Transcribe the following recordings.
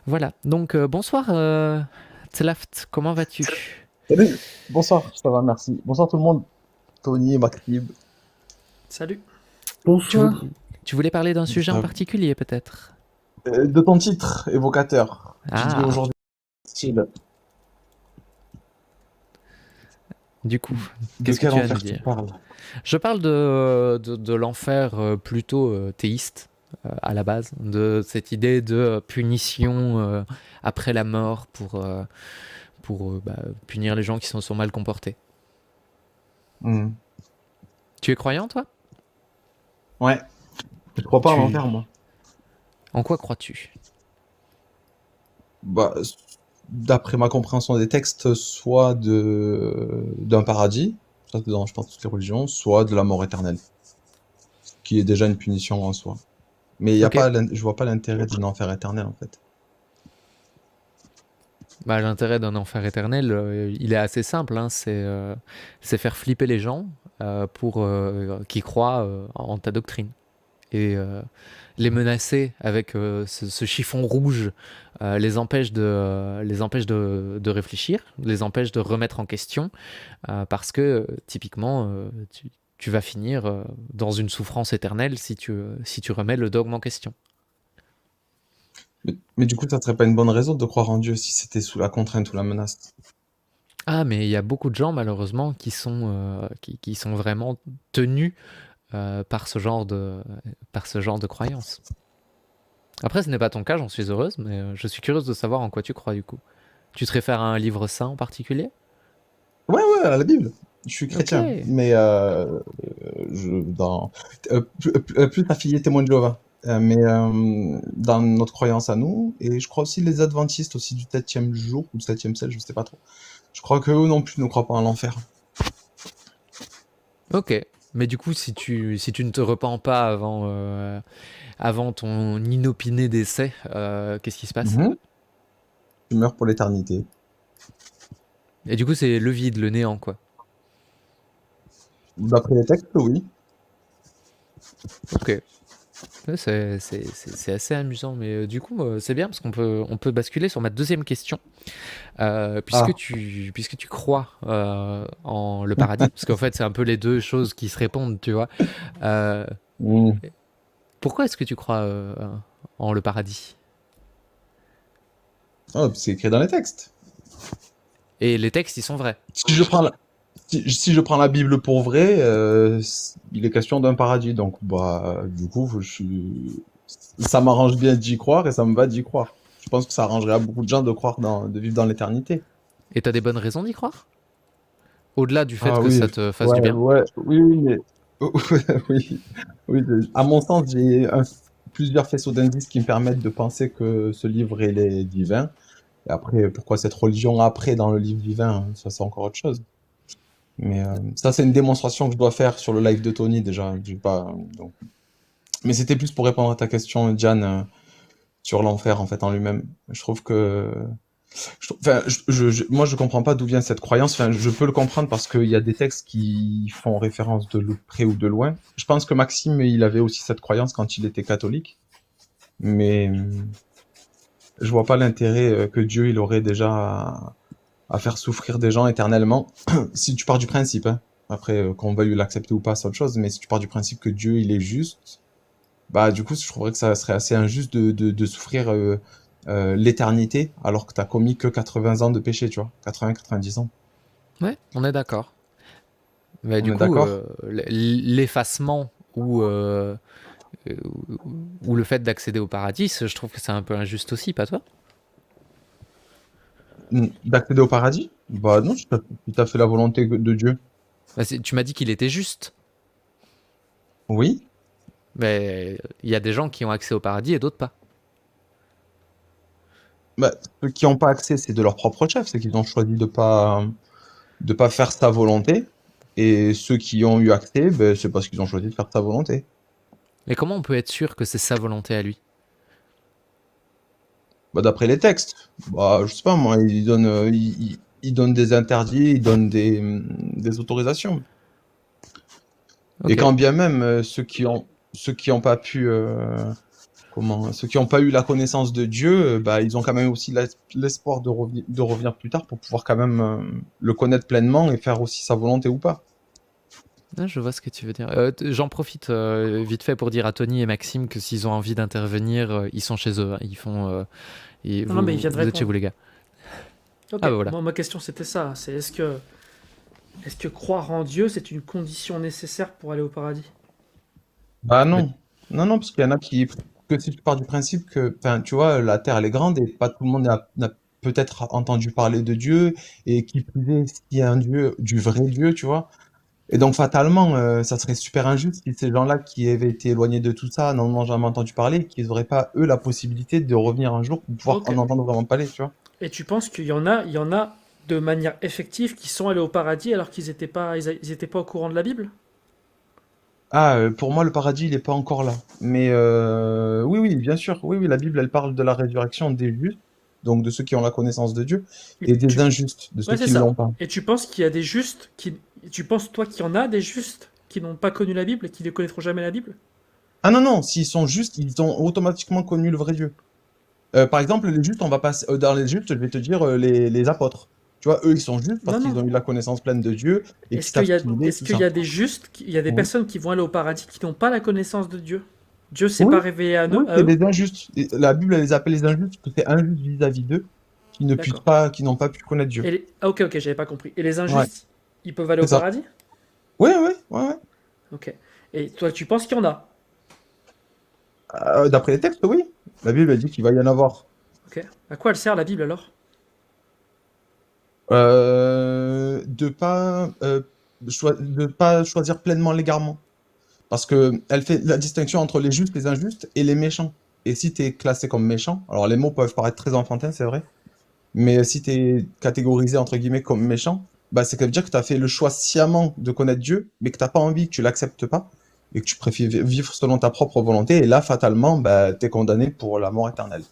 Voilà. Donc, bonsoir, Tlaft, comment vas-tu? Salut, bonsoir, ça va, merci. Bonsoir tout le monde, Tony, Maxime. Salut. Tu voulais, Bonsoir. tu voulais parler d'un sujet en Ça- particulier, peut-être? De ton titre évocateur, tu dis Ah, aujourd'hui style, du coup, de qu'est-ce que quel tu as à nous enfer tu dire? parles? Je parle de l'enfer plutôt théiste, à la base, de cette idée de punition après la mort pour punir les gens qui sont mal comportés. Hmm. Tu es croyant, toi? Ouais, je crois pas à Tu... l'enfer, moi. En quoi crois-tu? Bah, d'après ma compréhension des textes, soit d'un paradis, ça c'est dans, je pense, toutes les religions, soit de la mort éternelle, qui est déjà une punition en soi. Mais il y a Ok. pas, je vois pas l'intérêt d'un enfer éternel, en fait. Bah, l'intérêt d'un enfer éternel, il est assez simple, hein, c'est faire flipper les gens pour qui croient en ta doctrine. Et les menacer avec ce chiffon rouge les empêche de réfléchir, les empêche de remettre en question, parce que typiquement, tu vas finir dans une souffrance éternelle si tu remets le dogme en question. Mais du coup, ça serait pas une bonne raison de croire en Dieu si c'était sous la contrainte ou la menace. Ah, mais il y a beaucoup de gens, malheureusement, qui sont vraiment tenus par ce genre de croyances. Après, ce n'est pas ton cas, j'en suis heureuse, mais je suis curieuse de savoir en quoi tu crois du coup. Tu te réfères à un livre saint en particulier? Ouais, ouais, à la Bible. Je suis Ok. chrétien, mais plus affilié témoin de Jéhovah. Dans notre croyance à nous, et je crois aussi les adventistes aussi du 7e jour, ou 7e ciel, je sais pas trop. Je crois que eux non plus ne croient pas à l'enfer. Ok. Mais du coup, si tu ne te repens pas avant ton inopiné décès, qu'est-ce qui se passe? Mhm. Tu meurs pour l'éternité. Et du coup, c'est le vide, le néant, quoi. D'après les textes, oui. Ok. Ouais, c'est assez amusant, mais du coup, c'est bien parce on peut basculer sur ma deuxième question. Ah, Puisque tu crois en le paradis, parce qu'en fait, c'est un peu les deux choses qui se répondent, tu vois. Euh, hmm. Pourquoi est-ce que tu crois en le paradis? Ah, c'est écrit dans les textes. Et les textes, ils sont vrais. Si je prends la, si je prends la Bible pour vrai, il est question d'un paradis, donc bah du coup, ça m'arrange bien d'y croire et ça me va d'y croire. Je pense que ça arrangerait à beaucoup de gens de croire de vivre dans l'éternité. Et t'as des bonnes raisons d'y croire? Au-delà du fait Ah que oui, ça te fasse ouais, du bien? ouais, oui, oui, mais oui, oui. À mon sens, plusieurs faisceaux d'indices qui me permettent de penser que ce livre il est divin. Et après, pourquoi cette religion après dans le livre divin, ça c'est encore autre chose. Mais ça, c'est une démonstration que je dois faire sur le live de Tony déjà. J'ai pas, donc. Mais c'était plus pour répondre à ta question, Diane, sur l'enfer en fait en lui-même. Je trouve que, enfin, moi, je comprends pas d'où vient cette croyance. Enfin, je peux le comprendre parce qu'il y a des textes qui font référence près ou de loin. Je pense que Maxime, il avait aussi cette croyance quand il était catholique. Mais je vois pas l'intérêt que Dieu il aurait déjà à faire souffrir des gens éternellement. Si tu pars du principe, hein. Après, qu'on veuille l'accepter ou pas, c'est autre chose, mais si tu pars du principe que Dieu, il est juste, bah, du coup, je trouverais que ça serait assez injuste de souffrir l'éternité alors que t'as commis que 80 ans de péché, tu vois. 80-90 ans. Ouais, on est d'accord. Mais On du est coup, d'accord? l'effacement euh, ou le fait d'accéder au paradis, je trouve que c'est un peu injuste aussi, pas toi? D'accéder au paradis? Bah non, c'est tout à fait la volonté de Dieu. Bah, tu m'as dit qu'il était juste. Oui. Mais il y a des gens qui ont accès au paradis et d'autres pas. Bah, ceux qui n'ont pas accès, c'est de leur propre chef, c'est qu'ils ont choisi de pas faire sa volonté. Et ceux qui ont eu accès, ben, c'est parce qu'ils ont choisi de faire sa volonté. Mais comment on peut être sûr que c'est sa volonté à lui? Bah, d'après les textes, bah, je sais pas moi, ils donnent des interdits, ils donnent des autorisations. Et Ok. quand bien même ceux qui ont pas pu ceux qui n'ont pas eu la connaissance de Dieu, ils ont quand même aussi l'espoir de revenir plus tard pour pouvoir quand même le connaître pleinement et faire aussi sa volonté ou pas. Ah, je vois ce que tu veux dire. J'en profite vite fait pour dire à Tony et Maxime que s'ils ont envie d'intervenir, ils sont chez eux, hein. Ils font. Non, mais il vient de vous êtes chez répondre. vous, les gars. Ok, Ah, bah voilà. moi, ma question c'était ça, c'est est-ce que croire en Dieu c'est une condition nécessaire pour aller au paradis? Bah Mais- non. Non, non, parce qu'il y en a que si tu pars du principe que, enfin, tu vois, la Terre, elle est grande et pas tout le monde n'a peut-être entendu parler de Dieu, et qui plus est, s'il y a un Dieu, du vrai Dieu, tu vois. Et donc, fatalement, ça serait super injuste si ces gens-là qui avaient été éloignés de tout ça n'en ont jamais entendu parler, qu'ils n'auraient pas, eux, la possibilité de revenir un jour pour pouvoir Ok. en entendre vraiment parler, tu vois. Et tu penses qu'il y en a de manière effective qui sont allés au paradis alors qu'ils étaient pas au courant de la Bible? Ah, pour moi, le paradis, il n'est pas encore là. Mais oui, oui, bien sûr. Oui, oui, la Bible, elle parle de la résurrection des justes, donc de ceux qui ont la connaissance de Dieu, Et et des tu... injustes, de ceux Ouais, c'est qui ne l'ont ça. pas. Et tu penses qu'il y a des justes qui... Tu penses, toi, qu'il y en a des justes qui n'ont pas connu la Bible et qui ne connaîtront jamais la Bible? Ah non, non, s'ils sont justes, ils ont automatiquement connu le vrai Dieu. Par exemple, les justes, on va passer dans les justes, je vais te dire les apôtres. Tu vois, eux, ils sont justes parce Non, qu'ils non. ont eu la connaissance pleine de Dieu et qui Est-ce qu'il savent y a, qui il est, est-ce tout qu'il ça. y a des justes, il y a des Oui, personnes qui vont aller au paradis qui n'ont pas la connaissance de Dieu? Dieu s'est oui, pas révélé à oui, eux, à c'est eux? des injustes. Et la Bible, elle les appelle les injustes parce que c'est injuste vis-à-vis d'eux, qui ne puissent D'accord. pas, qui n'ont pas pu connaître Dieu. Ah, ok, ok, j'avais pas compris. Et les Ouais, injustes, ils peuvent aller c'est au ça. paradis? Ouais, ouais, ouais, ouais. Ok. Et toi, tu penses qu'il y en a? D'après les textes, oui. La Bible, elle dit qu'il va y en avoir. Ok. À quoi elle sert la Bible alors? De pas choisir pleinement l'égarement. Parce que elle fait la distinction entre les justes, les injustes et les méchants. Et si tu es classé comme méchant, alors les mots peuvent paraître très enfantins, c'est vrai, mais si tu es catégorisé entre guillemets comme méchant, c'est que veut dire que tu as fait le choix sciemment de connaître Dieu, mais que t'as pas envie, que tu l'acceptes pas, et que tu préfères vivre selon ta propre volonté, et là, fatalement, tu es condamné pour la mort éternelle.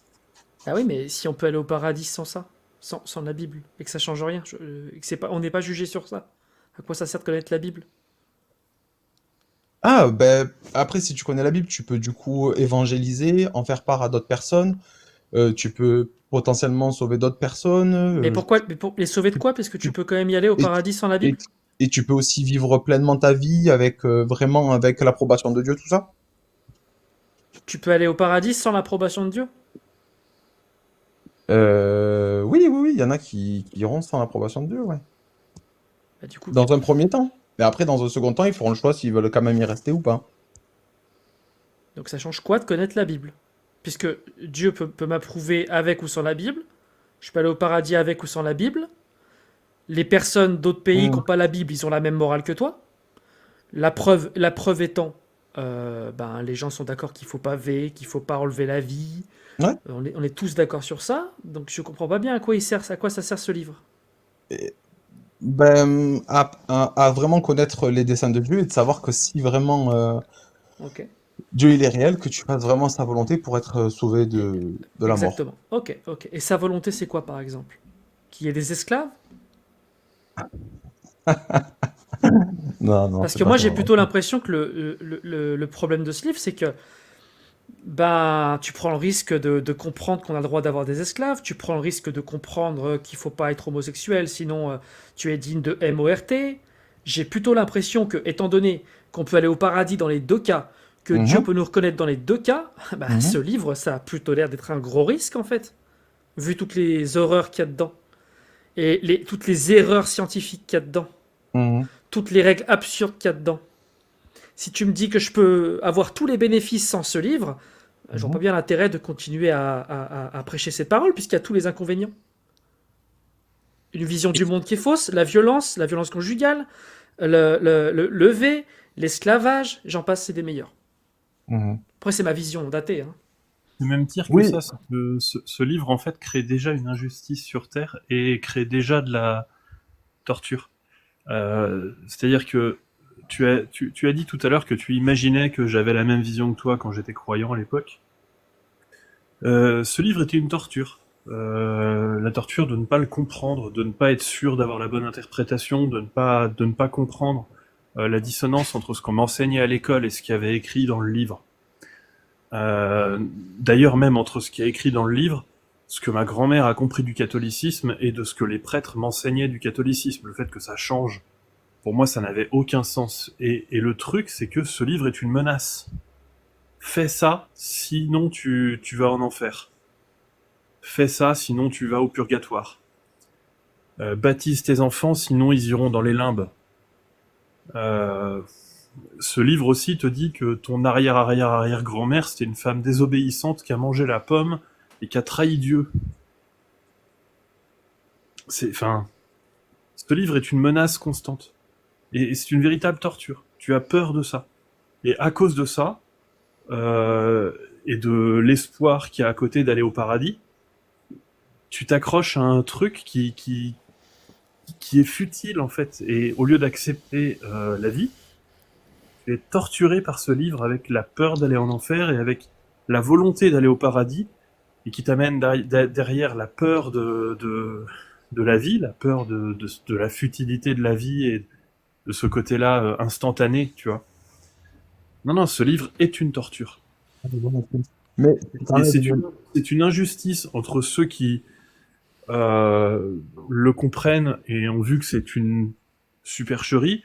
Ah oui, mais si on peut aller au paradis sans ça, sans la Bible, et que ça change rien, et que c'est pas, on n'est pas jugé sur ça, à quoi ça sert de connaître la Bible? Ah, après, si tu connais la Bible, tu peux du coup évangéliser, en faire part à d'autres personnes, tu peux potentiellement sauver d'autres personnes, Mais pourquoi? Mais pour les sauver de tu- quoi? Parce que tu tu- peux quand même y aller au et, paradis sans la et, Bible? et tu peux aussi vivre pleinement ta vie avec vraiment avec l'approbation de Dieu, tout ça. Tu peux aller au paradis sans l'approbation de Dieu? Oui, oui, oui, il y en a qui iront sans l'approbation de Dieu, ouais. Bah, du coup, Dans un premier temps. Mais après, dans un second temps, ils feront le choix s'ils veulent quand même y rester ou pas. donc ça change quoi de connaître la Bible? Puisque Dieu peut m'approuver avec ou sans la Bible, je peux aller au paradis avec ou sans la Bible. Les personnes d'autres pays qui Hmm. n'ont pas la Bible, ils ont la même morale que toi. La preuve étant, les gens sont d'accord qu'il faut pas qu'il faut pas enlever la vie. Ouais. On est tous d'accord sur ça. Donc je comprends pas bien à quoi ça sert ce livre. Et, à vraiment connaître les desseins de Dieu et de savoir que si vraiment Ok. Dieu il est réel, que tu fasses vraiment sa volonté pour être sauvé Et- de la mort. Exactement. Ok, ok. Et sa volonté, c'est quoi, par exemple? Qu'il y ait des esclaves? Non, non, Parce c'est que pas moi, ça. j'ai plutôt l'impression que le problème de ce livre, c'est que tu prends le risque de comprendre qu'on a le droit d'avoir des esclaves, tu prends le risque de comprendre qu'il faut pas être homosexuel, sinon tu es digne de MORT. J'ai plutôt l'impression que, étant donné qu'on peut aller au paradis dans les deux cas, que Dieu Mhm, peut nous reconnaître dans les deux cas, ce mhm, livre, ça a plutôt l'air d'être un gros risque, en fait, vu toutes les horreurs qu'il y a dedans, et toutes les erreurs scientifiques qu'il y a dedans, mhm, toutes les règles absurdes qu'il y a dedans. Si tu me dis que je peux avoir tous les bénéfices sans ce livre, je vois mhm. pas bien l'intérêt de continuer à prêcher cette parole, puisqu'il y a tous les inconvénients. Une vision du monde qui est fausse, la violence conjugale, le V, l'esclavage, j'en passe, c'est des meilleurs. Mhm. Après, c'est ma vision datée. Hein. C'est même pire que Oui, ça, c'est que ce livre en fait crée déjà une injustice sur Terre et crée déjà de la torture. C'est-à-dire que tu as dit tout à l'heure que tu imaginais que j'avais la même vision que toi quand j'étais croyant à l'époque. Ce livre était une torture. La torture de ne pas le comprendre, de ne pas être sûr d'avoir la bonne interprétation, de ne pas comprendre la dissonance entre ce qu'on m'enseignait à l'école et ce qu'il y avait écrit dans le livre. D'ailleurs, même entre ce qui est écrit dans le livre, ce que ma grand-mère a compris du catholicisme et de ce que les prêtres m'enseignaient du catholicisme, le fait que ça change, pour moi, ça n'avait aucun sens. Et le truc, c'est que ce livre est une menace. Fais ça, sinon tu vas en enfer. Fais ça, sinon tu vas au purgatoire. Baptise tes enfants, sinon ils iront dans les limbes. Ce livre aussi te dit que ton arrière-arrière-arrière-grand-mère, c'était une femme désobéissante qui a mangé la pomme et qui a trahi Dieu. Enfin, ce livre est une menace constante. Et c'est une véritable torture. Tu as peur de ça. Et à cause de ça, et de l'espoir qu'il y a à côté d'aller au paradis, tu t'accroches à un truc qui est futile, en fait. Et au lieu d'accepter la vie, tu es torturé par ce livre avec la peur d'aller en enfer et avec la volonté d'aller au paradis, et qui t'amène derrière la peur de la vie, la peur de la futilité de la vie et de ce côté-là instantané, tu vois. Non, ce livre est une torture. Mais Et c'est une injustice entre ceux qui le comprennent et ont vu que c'est une supercherie,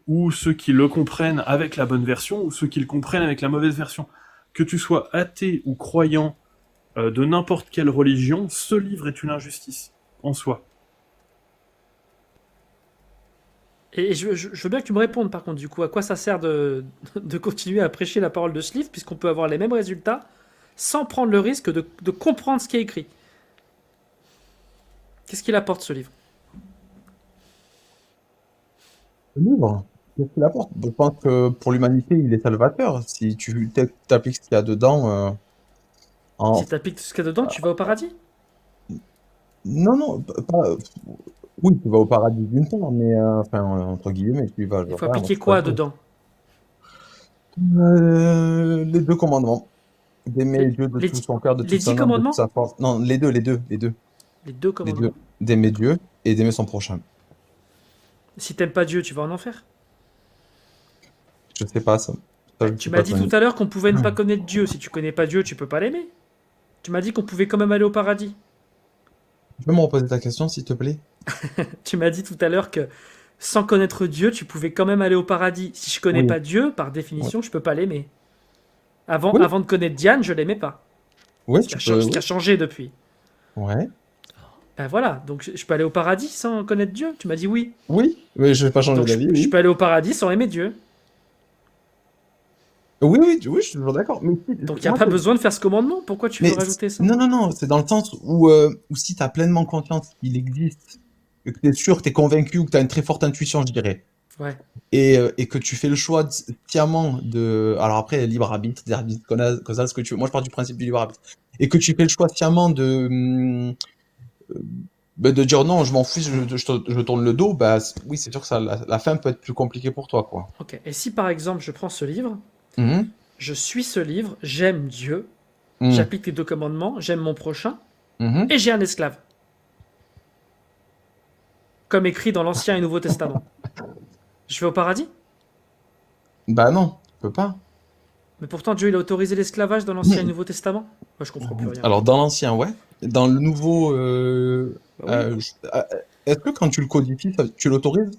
ou ceux qui le comprennent avec la bonne version, ou ceux qui le comprennent avec la mauvaise version. Que tu sois athée ou croyant de n'importe quelle religion, ce livre est une injustice en soi. Et je veux bien que tu me répondes par contre, du coup, à quoi ça sert de continuer à prêcher la parole de ce livre, puisqu'on peut avoir les mêmes résultats sans prendre le risque de comprendre ce qui est écrit. Qu'est-ce qu'il apporte ce livre? le livre, qu'est-ce qu'il apporte? Je pense que pour l'humanité, il est salvateur. Si tu t'appliques ce qu'il y a dedans, Si tu appliques tout ce qu'il y a dedans, tu vas au paradis? non, pas. Oui, tu vas au paradis d'une part, mais enfin, entre guillemets, tu y vas. Il faut appliquer quoi dedans? Les 2 commandements. D'aimer Dieu de les tout dix- son cœur, de les toute 10 son âme, de commandements? toute sa force. Non, les deux. Les deux Les 2. commandements. D'aimer Dieu et d'aimer son prochain. Si t'aimes pas Dieu, tu vas en enfer. Je sais pas ça. Ça, je Tu sais m'as pas dit te tout dire. à l'heure qu'on pouvait ne pas connaître Dieu. Si tu connais pas Dieu, tu peux pas l'aimer. Tu m'as dit qu'on pouvait quand même aller au paradis. Tu peux me reposer ta question, s'il te plaît? Tu m'as dit tout à l'heure que sans connaître Dieu, tu pouvais quand même aller au paradis. Si je connais Oui. pas Dieu, par Oui. définition, je peux pas l'aimer. Avant, Oui. avant de connaître Diane, je l'aimais pas. Oui, Ce tu qui a, peux. ce qui a changé depuis. Ouais. Ben voilà, donc je peux aller au paradis sans connaître Dieu. Tu m'as dit oui. Oui, mais je vais pas changer Donc d'avis, je oui. peux aller au paradis sans aimer Dieu. Oui, je suis toujours d'accord. Mais Donc il n'y a pas besoin de faire ce commandement. Pourquoi tu veux rajouter ça? non, c'est dans le sens où si tu as pleinement conscience qu'il existe, et que tu es sûr, tu es convaincu, ou que tu as une très forte intuition, je dirais, Ouais. et que tu fais le choix sciemment de. Alors après, libre arbitre, causal, ce que tu veux. Moi, je pars du principe du libre arbitre. Et que tu fais le choix sciemment de dire non, je m'en fous, je tourne le dos, bah oui, c'est sûr que ça, la fin peut être plus compliquée pour toi, quoi. Ok. Et si par exemple je prends ce livre, Mhm. je suis ce livre, j'aime Dieu, Mhm. j'applique les 2 commandements, j'aime mon prochain, Mhm. et j'ai un esclave. Comme écrit dans l'Ancien et Nouveau Testament. Je vais au paradis? Bah non, tu peux pas. Mais pourtant Dieu il a autorisé l'esclavage dans l'Ancien et Nouveau Testament. Moi je comprends plus rien. Alors dans l'ancien, ouais. Dans le nouveau, Bah oui. est-ce que quand tu le codifies, tu l'autorises?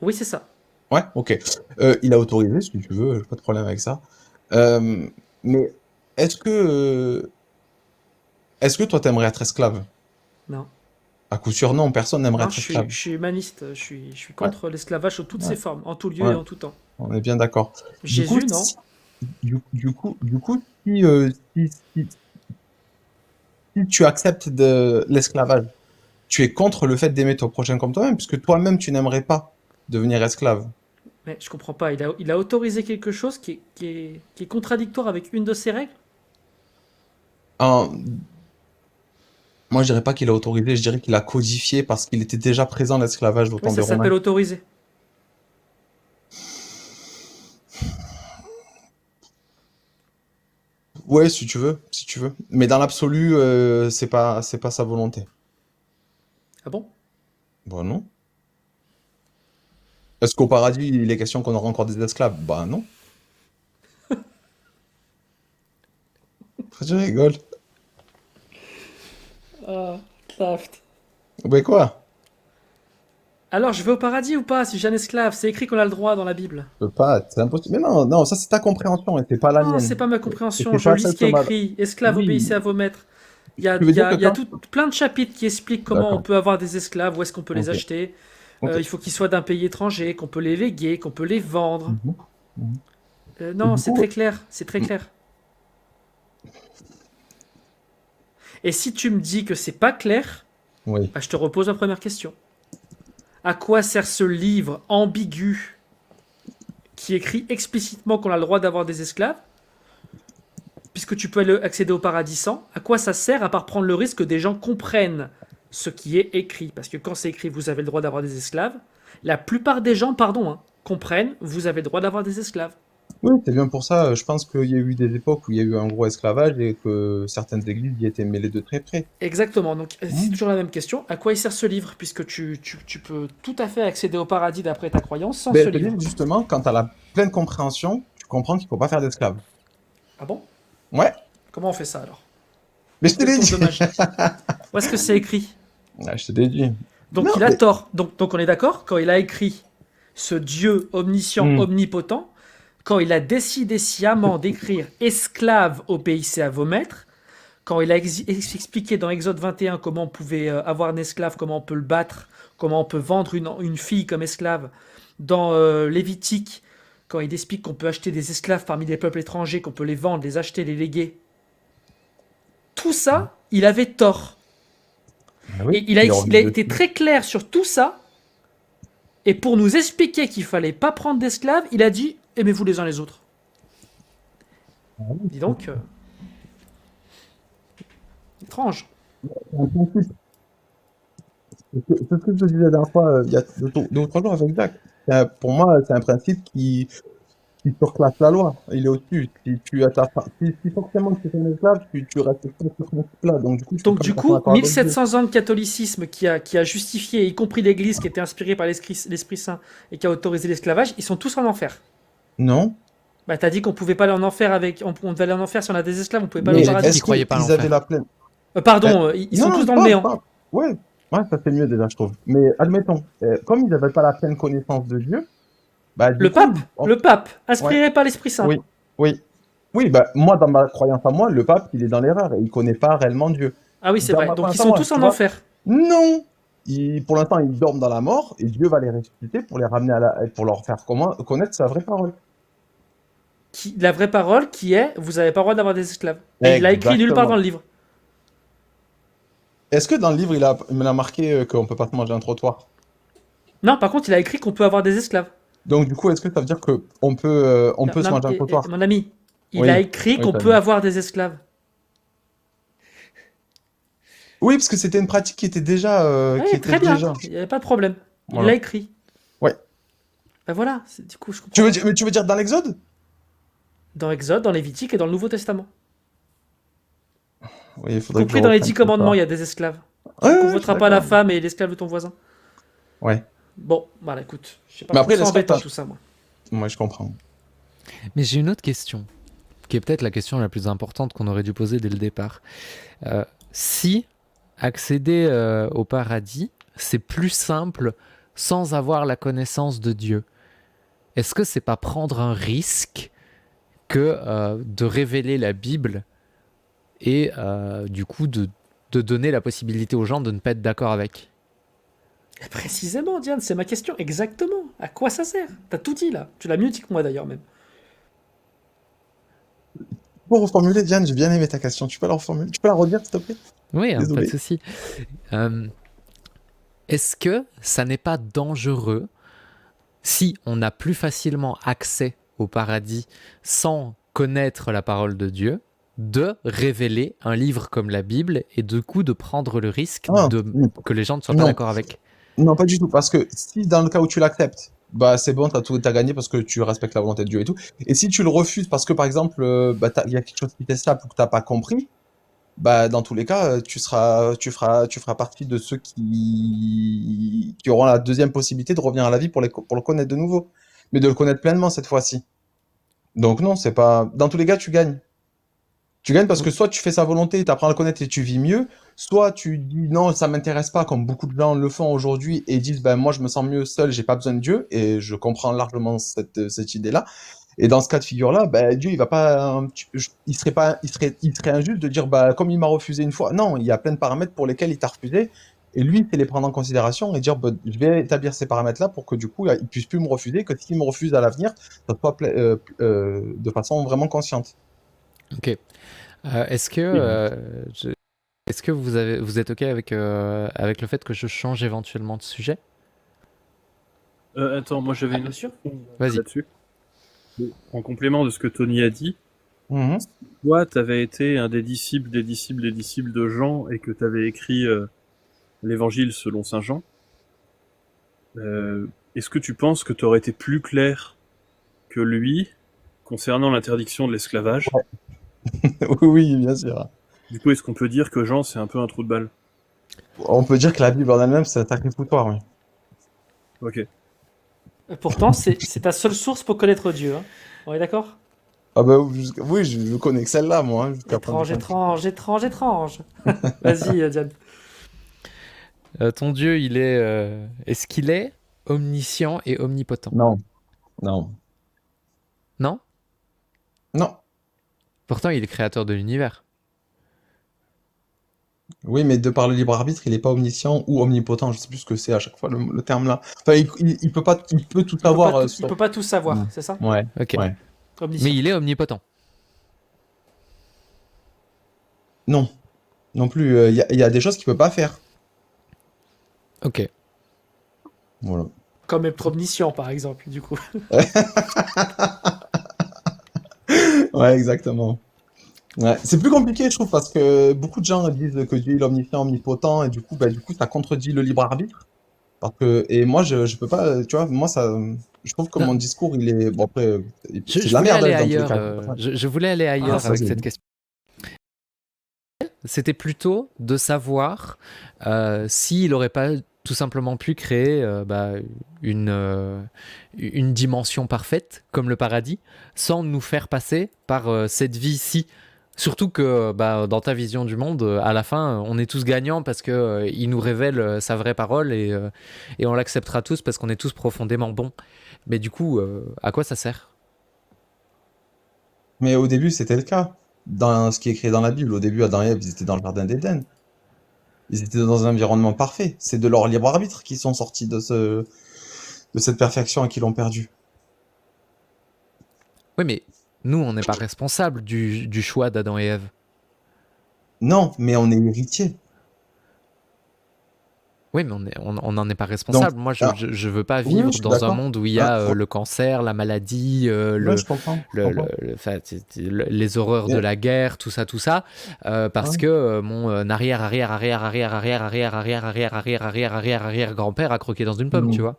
Oui, c'est ça. Ouais, ok. Il a autorisé, si tu veux, j'ai pas de problème avec ça. Mais est-ce que toi t'aimerais être esclave? Non. À coup sûr, non, personne n'aimerait Non, être esclave. je suis humaniste. Je suis contre l'esclavage sous toutes ses formes, en tout lieu Ouais. et en tout temps. On est bien d'accord. Jésus, non. Du coup, si tu acceptes l'esclavage, tu es contre le fait d'aimer ton prochain comme toi-même, puisque toi-même tu n'aimerais pas devenir esclave. Mais je comprends pas. Il a autorisé quelque chose qui est contradictoire avec une de ses règles. En- Moi, je dirais pas qu'il a autorisé, je dirais qu'il a codifié parce qu'il était déjà présent l'esclavage au Oui, temps ça des s'appelle Romains. autorisé. Ouais, si tu veux, si tu veux. Mais dans l'absolu, c'est pas sa volonté. Ah bon? Bah non. Est-ce qu'au paradis, il est question qu'on aura encore des esclaves? Bah non. Je rigole. Ah, Taft. Ouais, quoi? Alors, je vais au paradis ou pas si j'ai un esclave? C'est écrit qu'on a le droit dans la Bible. Je peux pas, c'est impossible. Mais non, non, ça c'est ta compréhension et c'est pas la Non, c'est mienne. pas ma Et compréhension. c'est Je pas lis ce celle qui que est ma... écrit. Esclaves, Oui, obéissez à vos maîtres. tu veux dire que Il y a quand... plein de chapitres qui expliquent comment on D'accord, peut avoir des esclaves, où est-ce qu'on peut les ok, acheter. ok. Il faut qu'ils soient d'un pays étranger, qu'on peut les léguer, qu'on peut les vendre. Mhm, mhm. Et Non, du c'est coup, très clair. C'est très clair. Et si tu me dis que c'est pas clair, oui. bah, je te repose la première question. À quoi sert ce livre ambigu qui écrit explicitement qu'on a le droit d'avoir des esclaves, puisque tu peux accéder au paradis sans? À quoi ça sert à part prendre le risque que des gens comprennent ce qui est écrit? Parce que quand c'est écrit, vous avez le droit d'avoir des esclaves. La plupart des gens, pardon, hein, comprennent, vous avez le droit d'avoir des esclaves. Oui, c'est bien pour ça. Je pense qu'il y a eu des époques où il y a eu un gros esclavage et que certaines églises y étaient mêlées de très près. Exactement, donc c'est Mhm. toujours la même question. À quoi il sert ce livre? Puisque tu peux tout à fait accéder au paradis d'après ta croyance sans ce Ben, ce livre. livre, justement, quand tu as la pleine compréhension, tu comprends qu'il faut pas faire d'esclaves. Ah bon? Ouais, Comment on fait ça alors? mais je te Quel l'ai tour dit. de magie? Où est-ce que c'est écrit? Ah, je te l'ai dit. Non, Donc il a mais... tort. Donc on est d'accord, quand il a écrit ce Dieu omniscient, Hmm. omnipotent, quand il a décidé sciemment d'écrire esclave obéissez à vos maîtres, quand il a expliqué dans Exode 21 comment on pouvait avoir un esclave, comment on peut le battre, comment on peut vendre une fille comme esclave, dans Lévitique, quand il explique qu'on peut acheter des esclaves parmi les peuples étrangers, qu'on peut les vendre, les acheter, les léguer, tout ça, il avait tort. Ah oui, Et il est il a revenu été dessus. très clair sur tout ça. Et pour nous expliquer qu'il fallait pas prendre d'esclaves, il a dit aimez-vous les uns les autres. Ah oui, Dis donc, étrange. c'est un principe. C'est ce que je te disais la dernière fois, il y a 2 ou 3 jours avec Jacques. Pour moi, c'est un principe qui surclasse la loi. Il est au-dessus. Si forcément tu es un esclave, tu respectes pas ce principe-là. Donc du coup, je suis Donc pas du complètement coup, d'accord avec Dieu. 1700 ans de catholicisme qui a justifié, y compris l'Église qui était inspirée par l'Esprit Saint et qui a autorisé l'esclavage, ils sont tous en enfer. Non. Bah t'as dit qu'on pouvait pas aller en enfer on devait aller en enfer si on a des esclaves, on pouvait pas aller Mais au j'ai dit paradis. qu'ils Est-ce croyaient pas à qu'ils avaient la l'enfer. pleine... Pardon, ils Non, sont tous non, dans le néant. Ouais, ouais, ça c'est mieux déjà, je trouve. Mais admettons, comme ils n'avaient pas la pleine connaissance de Dieu, bah du coup, Le pape, ouais, inspiré par l'Esprit Saint. oui, oui. Oui, bah moi, dans ma croyance à moi, le pape, il est dans l'erreur et il connaît pas réellement Dieu. Ah oui, c'est Dans vrai. ma Donc ils croyance à sont moi, tous tu en vois? enfer. Non! Pour l'instant, ils dorment dans la mort et Dieu va les ressusciter pour les ramener pour leur faire connaître sa vraie parole. La vraie parole qui est vous avez pas le droit d'avoir des esclaves. Et il l'a écrit nulle part dans Exactement. le livre. Est-ce que dans le livre, il a marqué qu'on peut pas se manger un trottoir? Non, par contre, il a écrit qu'on peut avoir des esclaves. Donc du coup, est-ce que ça veut dire que on peut se Non, manger un trottoir? mon ami, il a Oui, écrit oui, qu'on t'as peut dit. avoir des esclaves. Oui, parce que c'était une pratique qui était déjà, Oui, très bien. Il n'y avait pas de problème. Il l'a Voilà. écrit. Ouais. Ben voilà, du coup, je comprends. Mais tu veux dire dans l'Exode? Dans Exode, dans Lévitique et dans le Nouveau Testament. Oui, il Y faudrait que je compris dans les reprenne 10 tout commandements, ça. il y a des esclaves. Ouais, Ne ouais, je suis convoiteras pas la d'accord. femme et l'esclave de ton voisin. Ouais. Bon, voilà, écoute. Je sais pas, Mais je après, trouve ça l'esclave, embêtant tout ça, moi. moi, je comprends. Mais j'ai une autre question, qui est peut-être la question la plus importante qu'on aurait dû poser dès le départ. Si accéder au paradis, c'est plus simple sans avoir la connaissance de Dieu, est-ce que c'est pas prendre un risque que de révéler la Bible et du coup de donner la possibilité aux gens de ne pas être d'accord avec? Et précisément, Diane, c'est ma question. Exactement. À quoi ça sert? T'as tout dit, là. Tu l'as mieux dit que moi, d'ailleurs, même. Pour reformuler, Diane, j'ai bien aimé ta question. Tu peux la reformuler? Tu peux la redire, s'il te plaît? Oui, hein, pas de Désolé. souci. Est-ce que ça n'est pas dangereux si on a plus facilement accès au paradis sans connaître la parole de Dieu, de révéler un livre comme la Bible et du coup de prendre le risque Ah, que les gens ne soient pas non. d'accord avec? Non, pas du tout. Parce que si dans le cas où tu l'acceptes, bah c'est bon, t'as gagné parce que tu respectes la volonté de Dieu et tout. Et si tu le refuses parce que par exemple, il y a quelque chose qui t'échappe ou que t'as pas compris, bah dans tous les cas, tu feras partie de ceux qui auront la deuxième possibilité de revenir à la vie pour le connaître de nouveau, mais de le connaître pleinement cette fois-ci. Donc non, c'est pas. Dans tous les cas, tu gagnes. Tu gagnes parce que soit tu fais sa volonté, tu apprends à le connaître et tu vis mieux, soit tu dis non, ça m'intéresse pas, comme beaucoup de gens le font aujourd'hui et disent ben moi je me sens mieux seul, j'ai pas besoin de Dieu, et je comprends largement cette idée-là. Et dans ce cas de figure-là, ben, Dieu il va pas, il serait injuste de dire bah comme il m'a refusé une fois. Non, il y a plein de paramètres pour lesquels il t'a refusé. Et lui, c'est les prendre en considération et dire bah, je vais établir ces paramètres-là pour que du coup, il puisse plus me refuser, que s'il me refuse à l'avenir, ça soit de façon vraiment consciente. Ok. Est-ce que, est-ce que vous êtes ok avec le fait que je change éventuellement de sujet? Attends, moi j'avais une Bien autre sûr. question Vas-y. là-dessus. En complément de ce que Tony a dit, Mhm. toi, tu avais été un des disciples, des disciples de Jean et que tu avais écrit l'évangile selon Saint Jean. Est-ce que tu penses que tu aurais été plus clair que lui concernant l'interdiction de l'esclavage? Oui, bien sûr. Du coup, est-ce qu'on peut dire que Jean, c'est un peu un trou de balle? On peut dire que la Bible en elle-même, c'est un sacré foutoir, oui. Ok. Pourtant, c'est ta seule source pour connaître Dieu. Hein. On est d'accord? Ah bah oui, je connais que celle-là, moi, jusqu'à prendre Étrange, étrange, étrange, étrange. Vas-y, Diane. Ton Dieu, est-ce qu'il est omniscient et omnipotent? Non, non, Non? non. Pourtant, il est créateur de l'univers. Oui, mais de par le libre arbitre, il n'est pas omniscient ou omnipotent, je sais plus ce que c'est à chaque fois le terme là. Enfin, il peut pas, il peut tout savoir. Il peut pas tout savoir, c'est ça? Ouais, Ok. ouais. Omniscient. Mais il est omnipotent. Non, non plus. Il y a des choses qu'il peut pas faire. Ok. Voilà. Comme être omniscient, par exemple, du coup. Ouais, exactement. Ouais. C'est plus compliqué, je trouve, parce que beaucoup de gens disent que Dieu est omniscient, omnipotent, et du coup, ça contredit le libre arbitre. Et moi, je peux pas, tu vois, moi, je trouve que Non, mon discours, il est, bon, après, c'est de je la voulais merde, aller hein, dans tous les ailleurs. cas. Je voulais aller ailleurs Ah, avec vas-y. cette question. C'était plutôt de savoir s'il n'aurait pas tout simplement pu créer une dimension parfaite, comme le paradis, sans nous faire passer par cette vie-ci. Surtout que dans ta vision du monde, à la fin, on est tous gagnants parce qu'il nous révèle sa vraie parole et on l'acceptera tous parce qu'on est tous profondément bons. Mais du coup, à quoi ça sert? Mais au début, c'était le cas. Dans ce qui est écrit dans la Bible, au début, Adam et Ève, ils étaient dans le jardin d'Éden. Ils étaient dans un environnement parfait. C'est de leur libre arbitre qu'ils sont sortis de cette perfection et qu'ils l'ont perdu. Oui, mais nous, on n'est pas responsable du choix d'Adam et Ève. Non, mais on est héritier. Oui, mais on n'en est pas Donc, responsable. Moi, ah, je veux pas oui, vivre je suis dans un d'accord. monde où il y Ah, a le cancer, la maladie, ouais, je comprends. Je comprends. les horreurs de Mais, la guerre, tout ça, parce ouais. que mon arrière grand-père a croqué dans une pomme, tu Hmm. vois.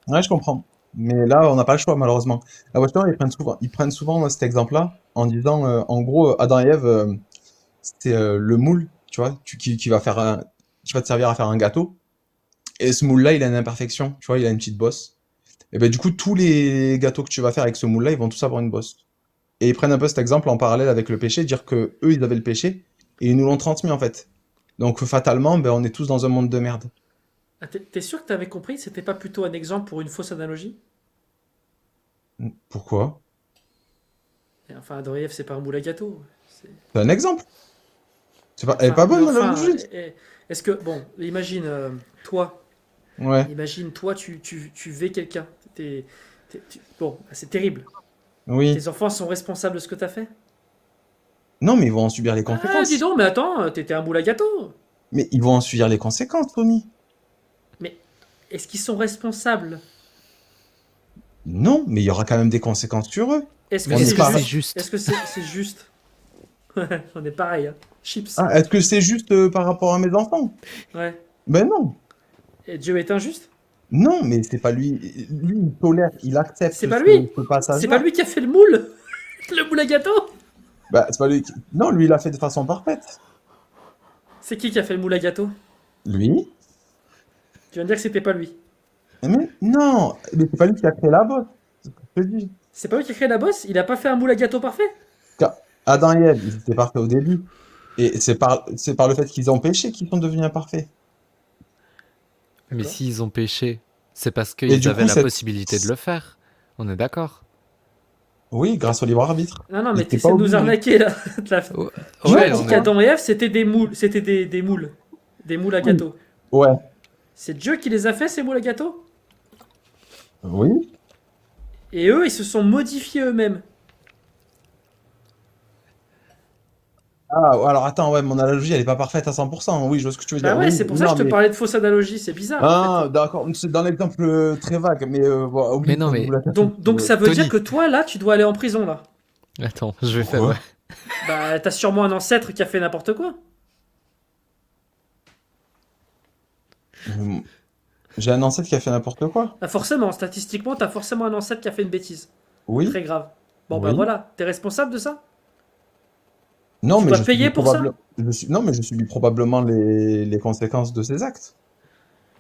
Ouais, je comprends. Mais là, on n'a pas le choix, malheureusement. La voiture, ils prennent souvent cet exemple-là en disant, en gros, Adam et Ève, c'est le moule, tu vois, qui va te servir à faire un gâteau. Et ce moule-là, il a une imperfection, tu vois, il a une petite bosse. Et ben du coup, tous les gâteaux que tu vas faire avec ce moule-là, ils vont tous avoir une bosse. Et ils prennent un peu cet exemple en parallèle avec le péché, dire que eux, ils avaient le péché et ils nous l'ont transmis en fait. Donc fatalement, ben on est tous dans un monde de merde. Ah, t'es sûr que t'avais compris? C'était pas plutôt un exemple pour une fausse analogie? Pourquoi? Et enfin, Adam et Ève, c'est pas un moule à gâteau. C'est- C'est un exemple. Elle est Enfin, pas mais bonne enfin, l'analogie. est-ce que, bon, imagine, toi, Ouais. tu vais quelqu'un. Bon, c'est terrible. Oui. Tes enfants sont responsables de ce que t'as fait? Non, mais ils vont en subir les Ah, dis conséquences. donc, mais attends, t'étais un moule à gâteau. Mais ils vont en subir les conséquences, Tommy. Mais est-ce qu'ils sont responsables? Non, mais il y aura quand même des conséquences sur eux. Est-ce que Mais On c'est est-ce n'est que pas. c'est juste? juste? Est-ce que c'est juste? On est pareil, hein. Chips. Ah, est-ce que c'est juste par rapport à mes enfants? Ouais. Ben non. Et Dieu est injuste? Non, mais c'est pas lui. Lui, il tolère, il accepte C'est pas ce, lui. ce C'est pas passage-là. lui qui a fait le moule. Le moule à gâteau. Bah, c'est pas lui. Non, lui, il l'a fait de façon parfaite. C'est qui a fait le moule à gâteau? Lui? Tu viens de dire que c'était pas lui. Mais non, mais c'est pas lui qui a créé la botte. C'est ce que je te dis. C'est pas lui qui a créé la bosse? Il a pas fait un moule à gâteau parfait? Car- Adam et Ève, ils étaient parfaits au début. Et c'est par le fait qu'ils ont péché qu'ils sont devenus imparfaits. Mais D'accord. s'ils ont péché, c'est parce Et qu'ils du avaient coup, la possibilité de le faire. On est d'accord? oui, grâce au libre arbitre. Non, non, Ils mais étaient t'essaies pas de nous obligés. arnaquer là. Oh, Tu Non, m'as ouais, dit on est... qu'Adam et Ève, c'était des moules. C'était des moules. Des moules à Oui. gâteau. Ouais. C'est Dieu qui les a fait, ces moules à gâteau? Oui. Et eux, ils se sont modifiés eux-mêmes. Ah, alors attends, ouais, mon analogie, elle est pas parfaite à 100%. Oui, je vois ce que tu veux Bah dire. ouais, Oui, c'est pour ça que non, je te mais. parlais de fausse analogie. C'est bizarre en Ah, fait. d'accord. C'est dans l'exemple très vague, mais bon, Mais oublie non, ton mais double attaque. Donc ça veut dire Tony, que toi, là, tu dois aller en prison là. attends, je vais faire... Pourquoi? Ouais. Bah, t'as sûrement un ancêtre qui a fait n'importe quoi. Hum, J'ai un ancêtre qui a fait n'importe quoi. Bah forcément, statistiquement, t'as forcément un ancêtre qui a fait une bêtise. Oui, Très grave. Bon bah oui. voilà, t'es responsable de ça? Non, Tu mais dois je payer subis pour ça? probablement. Non, mais je subis probablement les conséquences de ces actes.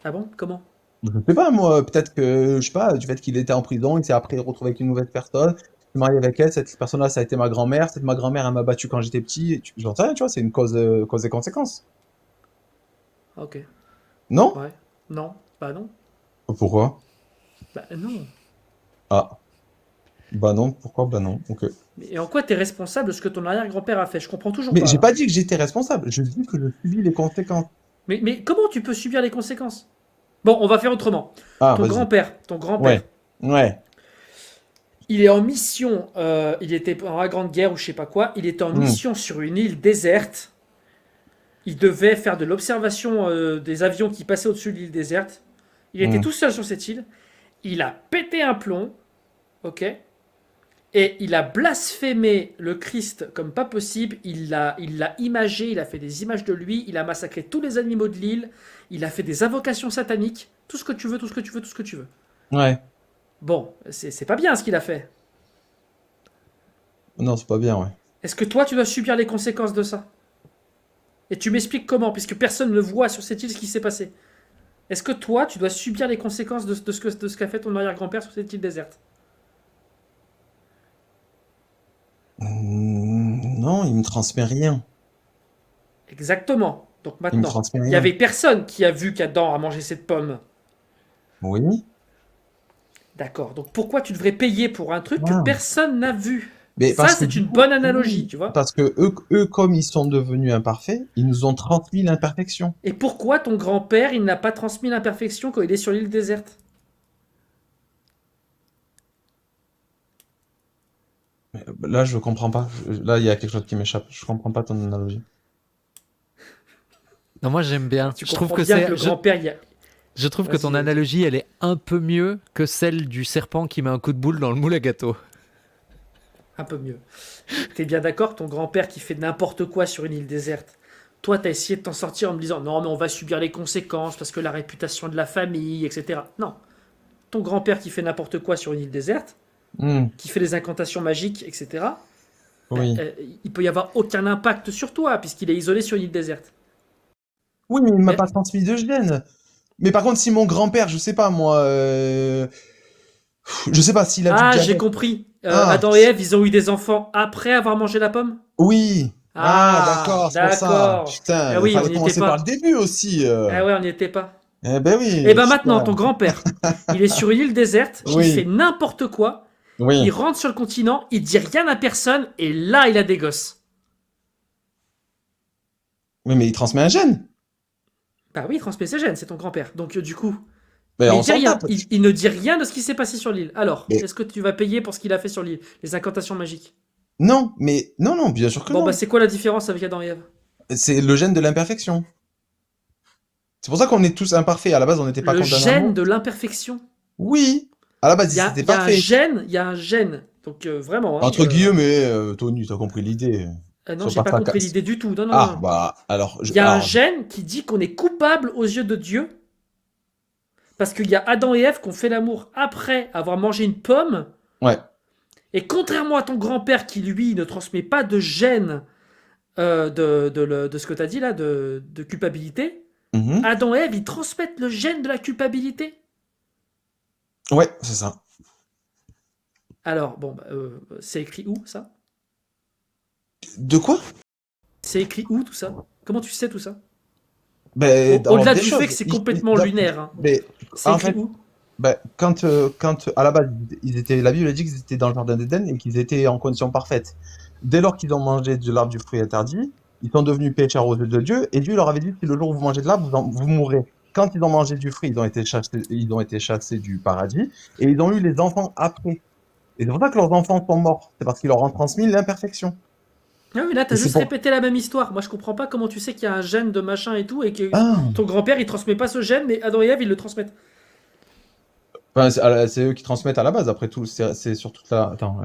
Ah bon? Comment? Je sais pas, moi, peut-être que, je sais pas, du fait qu'il était en prison, il s'est après retrouvé avec une nouvelle personne, il s'est marié avec elle, cette personne-là, ça a été ma grand-mère, cette ma grand-mère, elle m'a battu quand j'étais petit, j'en sais rien, tu vois, c'est une cause et conséquence. Ok. Non? Ouais. Non. Bah non. Pourquoi? Bah non. Ah, bah non, pourquoi? Bah non, ok. Et en quoi t'es responsable de ce que ton arrière-grand-père a fait? Je comprends toujours Mais pas j'ai là. pas dit que j'étais responsable, je dis que je subis les conséquences. Mais comment tu peux subir les conséquences? Bon, on va faire autrement. Ah, Ton vas-y. grand-père, ton grand-père, Ouais, ouais. il est en mission, il était pendant la Grande Guerre ou je sais pas quoi, il était en Hmm, mission sur une île déserte. Il devait faire de l'observation des avions qui passaient au-dessus de l'île déserte. Il était hmm. tout seul sur cette île. Il a pété un plomb, ok? Et il a blasphémé le Christ comme pas possible. Il l'a imagé, il a fait des images de lui. Il a massacré tous les animaux de l'île. Il a fait des invocations sataniques. Tout ce que tu veux, tout ce que tu veux, tout ce que tu veux. Ouais. Bon, c'est pas bien ce qu'il a fait. Non, c'est pas bien, ouais. Est-ce que toi, tu dois subir les conséquences de ça? Et tu m'expliques comment, puisque personne ne voit sur cette île ce qui s'est passé. Est-ce que toi, tu dois subir les conséquences de ce qu'a fait ton arrière-grand-père sur cette île déserte? Non, il me transmet rien. Exactement. Donc Il me maintenant, transmet il y rien. avait personne qui a vu qu'Adam a mangé cette pomme. Oui. D'accord. Donc pourquoi tu devrais payer pour un truc que Ah. personne n'a vu? Mais Ça, parce que c'est du une coup, bonne analogie, oui, tu vois. parce que eux, comme ils sont devenus imparfaits, ils nous ont transmis l'imperfection. Et pourquoi ton grand-père, il n'a pas transmis l'imperfection quand il est sur l'île déserte? Mais là, je comprends pas. Là, il y a quelque chose qui m'échappe. Je comprends pas ton analogie. Non, moi j'aime bien. Tu Je trouve comprends que bien que c'est... le grand-père, il y a... Je trouve que Vas-y, ton vas-y. analogie, elle est un peu mieux que celle du serpent qui met un coup de boule dans le moule à gâteau. Un peu mieux. T'es bien d'accord que ton grand-père qui fait n'importe quoi sur une île déserte, toi, t'as essayé de t'en sortir en me disant non, mais on va subir les conséquences parce que la réputation de la famille, etc. Non. Ton grand-père qui fait n'importe quoi sur une île déserte, Hmm, qui fait des incantations magiques, etc., oui. il peut y avoir aucun impact sur toi puisqu'il est isolé sur une île déserte. Oui, mais il m'a Mais- pas transmis de gènes. Mais par contre, si mon grand-père, je sais pas, moi, je sais pas s'il a du Ah, j'ai diabète. compris. Ah, Adam et Ève, ils ont eu des enfants après avoir mangé la pomme? oui. Ah, Ah, d'accord, c'est pour ça. d'accord. Putain, Ah il oui, on fallait n'y était commencer par le pas. début aussi. Ah ouais, on n'y était pas. Eh ben oui, Et ben maintenant, putain. ton grand-père, il est sur une île déserte, il Oui, fait n'importe quoi, il oui. rentre sur le continent, il dit rien à personne, et là, il a des gosses. Oui, mais il transmet un gène. Bah oui, il transmet ses gènes, c'est ton grand-père. Donc du coup, Mais mais on il dit s'en rien, tape. il ne dit rien de ce qui s'est passé sur l'île. Alors, Mais est-ce que tu vas payer pour ce qu'il a fait sur l'île? Les incantations magiques. non, mais non, non, bien sûr que Bon, bah non. c'est quoi la différence avec Adam et Ève? C'est le gène de l'imperfection. C'est pour ça qu'on est tous imparfaits. À la base, on n'était pas Le condamnés à gène mort. de l'imperfection. Oui. À la base, ils étaient Il y a un parfaits. gène, il y a un gène. Donc vraiment, hein, Entre guillemets, Tony, t'as compris l'idée. non, Sois j'ai pas pas compris tracasse. l'idée du tout. Non, non, Ah, non. bah, alors, Il y a un alors, gène qui dit qu'on est coupable aux yeux de Dieu parce qu'il y a Adam et Ève qui ont fait l'amour après avoir mangé une pomme. ouais. Et contrairement à ton grand-père qui, lui, ne transmet pas de gène de ce que tu as dit là, de culpabilité, Mhm. Adam et Ève, ils transmettent le gène de la culpabilité. Ouais, c'est ça. Alors, bon, bah, c'est écrit où ça? De quoi? C'est écrit où tout ça? Comment tu sais tout ça? Ben, dans Au-delà des du fait choses. que c'est complètement lunaire, hein. Mais C'est en écrit fait, où? ben, quand à la base, la Bible dit qu'ils étaient dans le jardin d'Éden et qu'ils étaient en condition parfaite. Dès lors qu'ils ont mangé de l'arbre du fruit interdit, ils sont devenus pécheurs aux yeux de Dieu et Dieu leur avait dit si le jour où vous mangez de l'arbre, vous mourrez. Quand ils ont mangé du fruit, ils ont été chassés du paradis et ils ont eu les enfants après. Et c'est pour ça que leurs enfants sont morts. C'est parce qu'ils leur ont transmis l'imperfection. Ah oui, là, t'as Et c'est juste pour. répété la même histoire. Moi, je comprends pas comment tu sais qu'il y a un gène de machin et tout, et que Ah! ton grand-père, il transmet pas ce gène, mais Adam et Ève, ils le transmettent. Enfin, c'est eux qui transmettent à la base. Après tout, c'est sur toute la. Attends,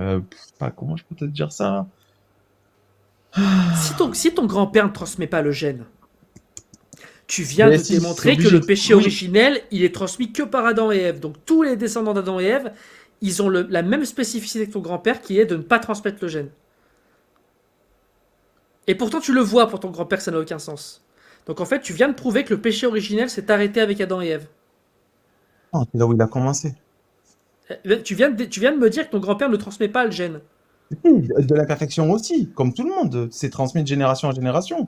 comment je peux te dire ça? Si ton grand-père ne transmet pas le gène, tu viens Mais de si, c'est démontrer que obligé. le péché Oui. originel, il est transmis que par Adam et Ève. Donc, tous les descendants d'Adam et Ève, ils ont la même spécificité que ton grand-père, qui est de ne pas transmettre le gène. Et pourtant, tu le vois pour ton grand-père, ça n'a aucun sens. Donc, en fait, tu viens de prouver que le péché originel s'est arrêté avec Adam et Ève. Non, c'est là où il a commencé. Tu viens de me dire que ton grand-père ne transmet pas le gène. Oui, de l'imperfection aussi, comme tout le monde. C'est transmis de génération en génération.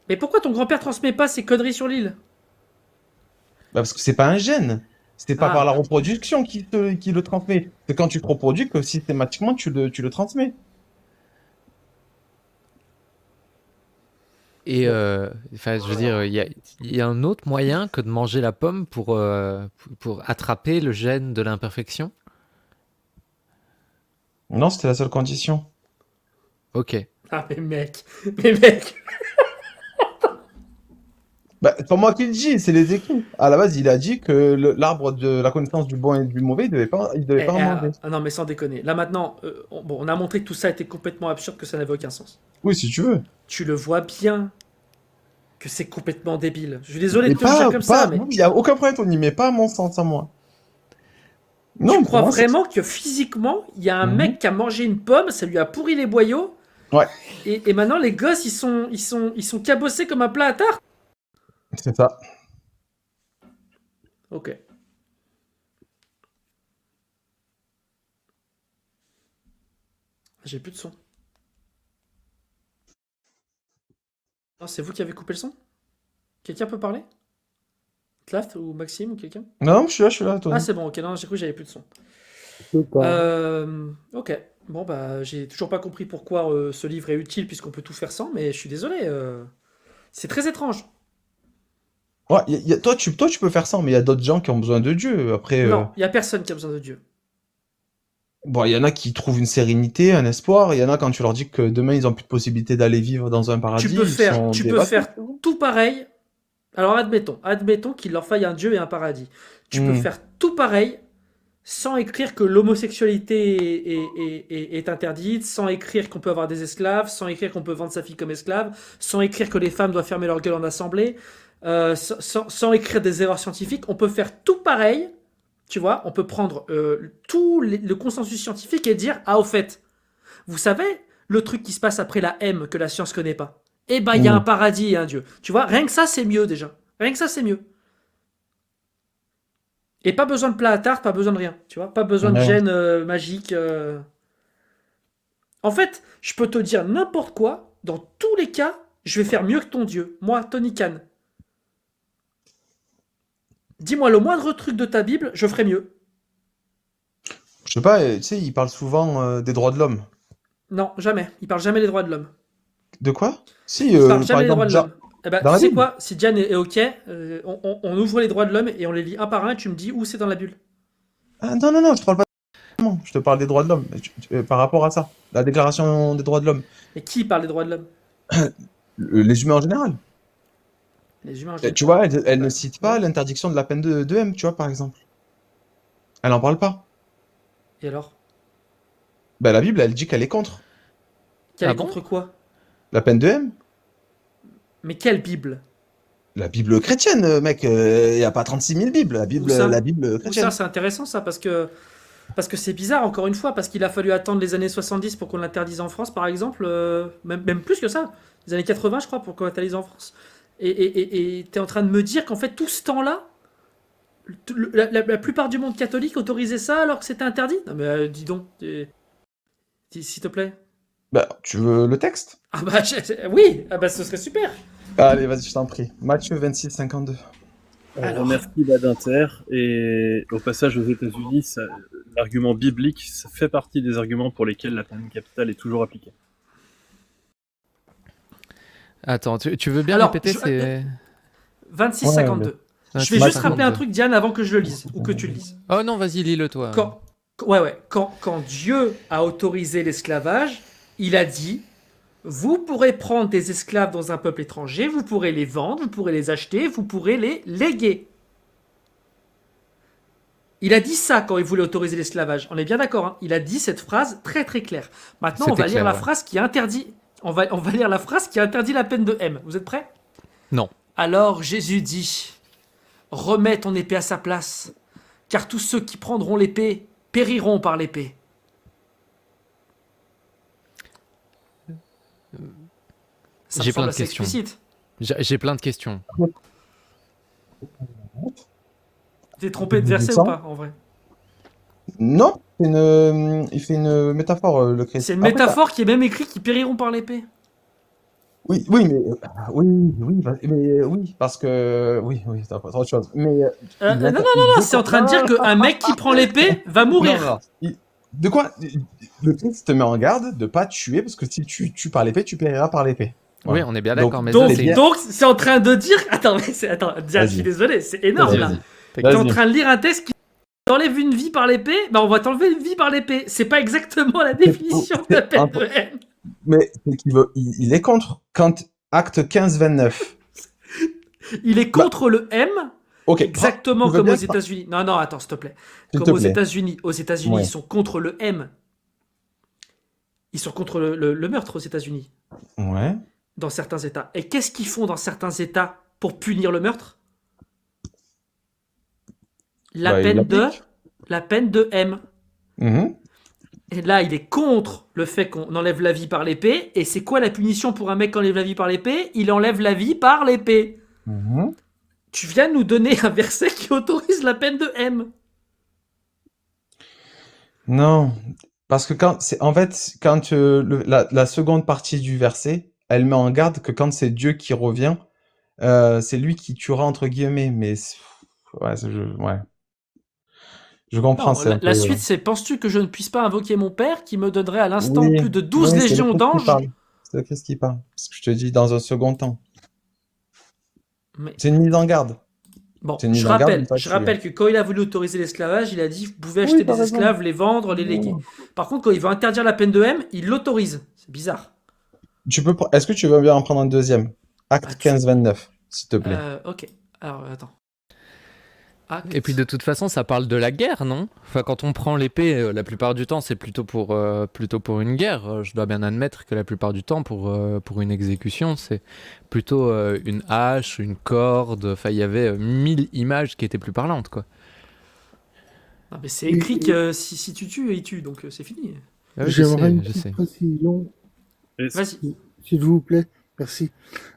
Mais pourquoi ton grand-père transmet pas ces conneries sur l'île? Bah, parce que c'est pas un gène. C'est pas par Ah, la reproduction qui le transmet. C'est quand tu te reproduis que systématiquement tu le transmets. Et enfin, je veux dire, il y a un autre moyen que de manger la pomme pour attraper le gène de l'imperfection. Non, c'était la seule condition. Ok. ah mais mec, Bah, c'est pas moi qui le dis, c'est les écrits. À la base, il a dit que l'arbre de la connaissance du bon et du mauvais, il devait pas en manger. non mais sans déconner. Là maintenant, on a montré que tout ça était complètement absurde, que ça n'avait aucun sens. Oui, si tu veux. Tu le vois bien que c'est complètement débile. Je suis désolé Mais de te le dire comme ça, mais oui, il y a aucun problème, Tony, mais pas à mon sens, à moi. tu Non, pour crois moi, c'est. vraiment que physiquement, il y a un Mhm. mec qui a mangé une pomme, ça lui a pourri les boyaux, Ouais, et maintenant les gosses ils sont cabossés comme un plat à tarte? c'est ça. Ok. J'ai plus de son. Non, c'est vous qui avez coupé le son? Quelqu'un peut parler? Tlaf ou Maxime ou quelqu'un? Non, je suis là, Ah, Tony. c'est bon, ok, non, j'ai cru que j'avais plus de son. Ok, bon, bah, j'ai toujours pas compris pourquoi ce livre est utile puisqu'on peut tout faire sans, mais je suis désolé, c'est très étrange. Ouais, toi, tu peux faire ça, mais il y a d'autres gens qui ont besoin de Dieu. Après, Non, il y a personne qui a besoin de Dieu. bon, il y en a qui trouvent une sérénité, un espoir. Il y en a quand tu leur dis que demain, ils ont plus de possibilité d'aller vivre dans un paradis, ils sont Tu peux dévastés. faire tout pareil. Alors admettons qu'il leur faille un Dieu et un paradis. Tu peux Hmm. faire tout pareil sans écrire que l'homosexualité est interdite, sans écrire qu'on peut avoir des esclaves, sans écrire qu'on peut vendre sa fille comme esclave, sans écrire que les femmes doivent fermer leur gueule en assemblée, sans écrire des erreurs scientifiques. On peut faire tout pareil, tu vois. On peut prendre le consensus scientifique et dire, ah, au fait, vous savez, le truc qui se passe après la M que la science connaît pas. Eh ben, il y a un Hmm. paradis et un Dieu. Tu vois, rien que ça, c'est mieux déjà. Rien que ça, c'est mieux. Et pas besoin de plat à tarte, pas besoin de rien. Tu vois, pas besoin de Ouais. gène magique. En fait, je peux te dire n'importe quoi. Dans tous les cas, je vais faire mieux que ton Dieu. Moi, Tony Khan. Dis-moi le moindre truc de ta Bible, je ferai mieux. Je sais pas, tu sais, ils parlent souvent des droits de l'homme. Non, jamais. Il parle jamais des droits de l'homme. De quoi? Si, Il parle par jamais des droits exemple, de l'homme. Eh ben, dans tu la sais Bible. quoi? Si Diane est OK, on ouvre les droits de l'homme et on les lit un par un et tu me dis où c'est dans la Bible. Ah, non, non, non, je te parle pas de l'homme, je te parle des droits de l'homme. Par rapport à ça, la déclaration des droits de l'homme. Et qui parle des droits de l'homme? Les humains en général. Les humains en Tu général. vois, elle ne Ouais. cite Ouais. pas l'interdiction de la peine de M, tu vois, par exemple. Elle en parle pas. Et alors? Ben, la Bible, elle dit qu'elle est contre Qu'elle Ah est bon? contre quoi? la peine de M. Mais quelle Bible? La Bible chrétienne, mec, il n'y a pas 36 000 Bibles, Où ça? la Bible Où ça? chrétienne. C'est intéressant ça parce que c'est bizarre encore une fois parce qu'il a fallu attendre les années 70 pour qu'on l'interdise en France par exemple, même plus que ça, les années 80 je crois pour qu'on l'interdise en France. Et t'es en train de me dire qu'en fait tout ce temps-là, la plupart du monde catholique autorisait ça alors que c'était interdit? Non mais dis donc, s'il te plaît. Bah, tu veux le texte? Ah bah, oui, ah bah, ce serait super. Allez, vas-y, je t'en prie. Matthieu 26, 52. On Alors. remercie Badinter, et au passage aux États-Unis, l'argument biblique, ça fait partie des arguments pour lesquels la peine capitale est toujours appliquée. Attends, tu veux bien Alors, répéter c'est... 26-52. Je vais juste rappeler un truc, Diane, avant que je le lise, ou que tu le lises. Oh non, vas-y, lis-le toi. Quand Dieu a autorisé l'esclavage, il a dit: vous pourrez prendre des esclaves dans un peuple étranger, vous pourrez les vendre, vous pourrez les acheter, vous pourrez les léguer. Il a dit ça quand il voulait autoriser l'esclavage. On est bien d'accord, hein. Il a dit cette phrase très très claire. Maintenant, on va lire la phrase qui interdit. On va lire la phrase qui interdit la peine de M. Vous êtes prêts? Non. Alors Jésus dit: remets ton épée à sa place, car tous ceux qui prendront l'épée périront par l'épée. J'ai plein de questions. Explicite. J'ai plein de questions. T'es trompé de verset ou pas, en vrai? Non, il fait une métaphore, le Christ. C'est une métaphore qui est même écrite qu'ils périront par l'épée. Oui, parce que t'as pas autre chose. Mais non, c'est en train de dire qu'un mec qui prend l'épée va mourir. Non. De quoi? Le Christ te met en garde de pas tuer, parce que si tu tues par l'épée, tu périras par l'épée. Voilà. Oui, on est bien d'accord. Donc, c'est en train de dire. Attends, je suis désolé, c'est énorme là. T'es en train de lire un texte qui t'enlève une vie par l'épée, bah on va t'enlever une vie par l'épée. C'est pas exactement la définition de la peine de haine. Mais il est contre. Quand acte 15-29. Il est contre le M. Okay. Exactement comme aux États-Unis. Non, attends, s'il te plaît. Comme aux États-Unis. Aux États-Unis, ils sont contre le M. Ils sont contre le meurtre aux États-Unis. Ouais. Dans certains États. Et qu'est-ce qu'ils font dans certains États pour punir le meurtre? La peine de M. Mm-hmm. Et là, il est contre le fait qu'on enlève la vie par l'épée. Et c'est quoi la punition pour un mec qui enlève la vie par l'épée? Il enlève la vie par l'épée. Mm-hmm. Tu viens de nous donner un verset qui autorise la peine de M. Non, parce que quand la seconde partie du verset, elle met en garde que quand c'est Dieu qui revient, c'est lui qui tuera entre guillemets. Mais je comprends. Non, la suite, c'est: penses-tu que je ne puisse pas invoquer mon Père qui me donnerait à l'instant plus de 12 légions d'anges? C'est le Christ qui parle. Parce que je te dis dans un second temps. Mais... c'est une mise en garde. Bon, je rappelle que quand il a voulu autoriser l'esclavage, il a dit: vous pouvez acheter des esclaves, les vendre, les léguer. Par contre, quand il veut interdire la peine de M, il l'autorise. C'est bizarre. Est-ce que tu veux bien en prendre un deuxième? Acte 15-29, s'il te plaît. Ok. Alors, attends. Et puis de toute façon, ça parle de la guerre, non? Enfin, quand on prend l'épée, la plupart du temps, c'est plutôt pour une guerre. Je dois bien admettre que la plupart du temps, pour une exécution, c'est plutôt une hache, une corde. Enfin, il y avait 1000 images qui étaient plus parlantes, quoi. Non, mais c'est écrit que si tu tues, il tue, donc c'est fini. Ah oui, j'aimerais une petite précision. Vas-y. S'il vous plaît, merci.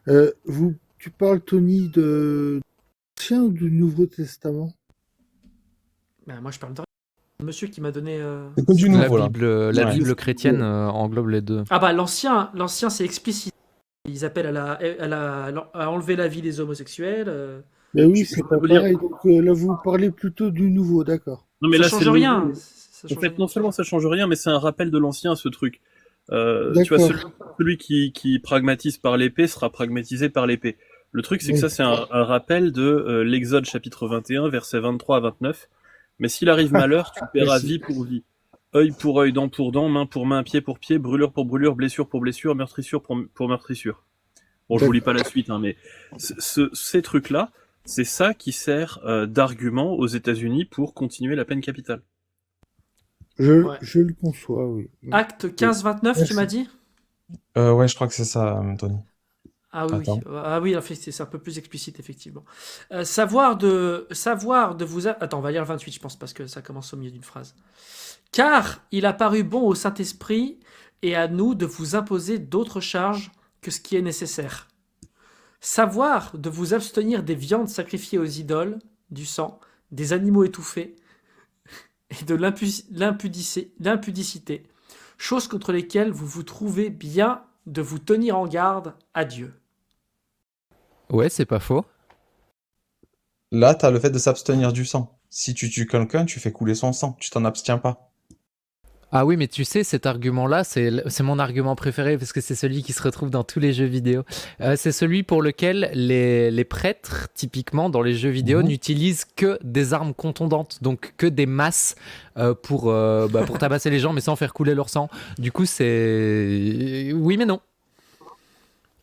Tu parles, Tony, de l'Ancien ou du Nouveau Testament? Ben, moi, je parle de monsieur qui m'a donné. C'est que du nouveau, la Bible chrétienne englobe les deux. Ah bah l'ancien, c'est explicite. Ils appellent à enlever la vie des homosexuels. Mais oui, c'est pas pareil. Donc là, vous parlez plutôt du nouveau, d'accord. Non, mais ça là, change rien. En fait, non seulement ça change rien, mais c'est un rappel de l'ancien, ce truc. Tu vois, celui qui pragmatise par l'épée sera pragmatisé par l'épée. Le truc, c'est que ça, c'est un rappel de l'Exode chapitre 21, versets 23 à 29. Mais s'il arrive malheur, tu paieras vie pour vie. Œil pour œil, dent pour dent, main pour main, pied pour pied, brûlure pour brûlure, blessure pour blessure, meurtrissure pour meurtrissure. Bon, je vous lis pas la suite, hein, mais ces trucs-là, c'est ça qui sert d'argument aux États-Unis pour continuer la peine capitale. Je le conçois, oui. Acte 15-29, tu m'as dit? Ouais, je crois que c'est ça, Tony. Ah oui, en fait, c'est un peu plus explicite, effectivement. Savoir de vous... Attends, on va lire le 28, je pense, parce que ça commence au milieu d'une phrase. Car il a paru bon au Saint-Esprit et à nous de vous imposer d'autres charges que ce qui est nécessaire. Savoir de vous abstenir des viandes sacrifiées aux idoles, du sang, des animaux étouffés et de l'impudicité. choses contre lesquelles vous vous trouvez bien de vous tenir en garde à Dieu. Ouais, c'est pas faux. Là, tu as le fait de s'abstenir du sang. Si tu tues quelqu'un, tu fais couler son sang. Tu t'en abstiens pas. Ah oui, mais tu sais, cet argument-là, c'est mon argument préféré parce que c'est celui qui se retrouve dans tous les jeux vidéo. C'est celui pour lequel les prêtres, typiquement dans les jeux vidéo, n'utilisent que des armes contondantes, donc que des masses pour tabasser les gens, mais sans faire couler leur sang. Du coup, c'est... Oui, mais non.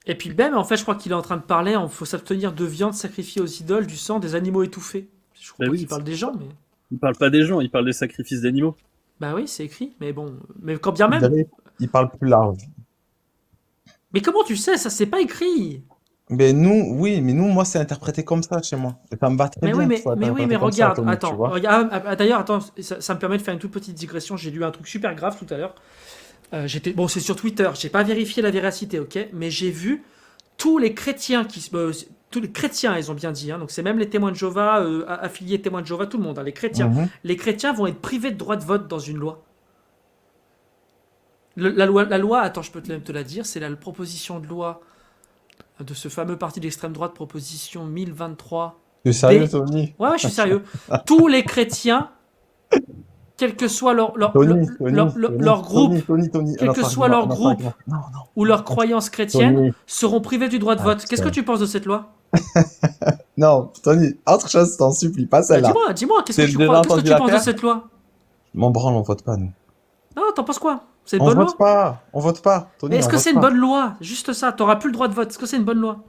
Et puis même, en fait, je crois qu'il est en train de parler, il faut s'abstenir de viande sacrifiée aux idoles, du sang, des animaux étouffés. Je crois Bah pas oui, qu'il parle des gens, mais... Il parle pas des gens, il parle des sacrifices d'animaux. Bah oui, c'est écrit, mais bon... Mais quand bien Je même... dirais, il parle plus large. Mais comment tu sais? Ça, c'est pas écrit. Mais nous, oui, mais nous, moi, c'est interprété comme ça chez moi. Et ça me va très Mais bien oui, que ce soit mais interprété comme ça, regarde, Tony, tu attends. vois. D'ailleurs, attends, ça me permet de faire une toute petite digression. J'ai lu un truc super grave tout à l'heure. Bon, c'est sur Twitter. J'ai pas vérifié la véracité, ok? Mais j'ai vu tous les chrétiens tous les chrétiens, ils ont bien dit, hein, donc c'est même les témoins de Jéhovah, affiliés témoins de Jéhovah, tout le monde, hein, les chrétiens. Mhm. Les chrétiens vont être privés de droit de vote dans une loi. La loi, attends, je peux te la dire, c'est la proposition de loi de ce fameux parti d'extrême droite, proposition 1023. T'es sérieux, D. Tony? Ouais, je suis sérieux. Tous les chrétiens, quel que soit leur groupe, Tony, quel que soit leur groupe ou leur croyance chrétienne, Tony. seront privés du droit de vote. Qu'est-ce que tu penses de cette loi? Non, Tony, autre chose, t'en supplie, pas Bah, celle-là. dis-moi, qu'est-ce que J'ai tu déjà crois? Qu'est-ce que entendu tu la penses de faire. cette loi? Je m'en branle, on vote pas, nous. Non, t'en penses quoi? C'est une On bonne loi? vote pas, on vote pas, Tony, Est-ce on que vote c'est une pas. bonne loi? Juste ça, t'auras plus le droit de vote. Est-ce que c'est une bonne loi?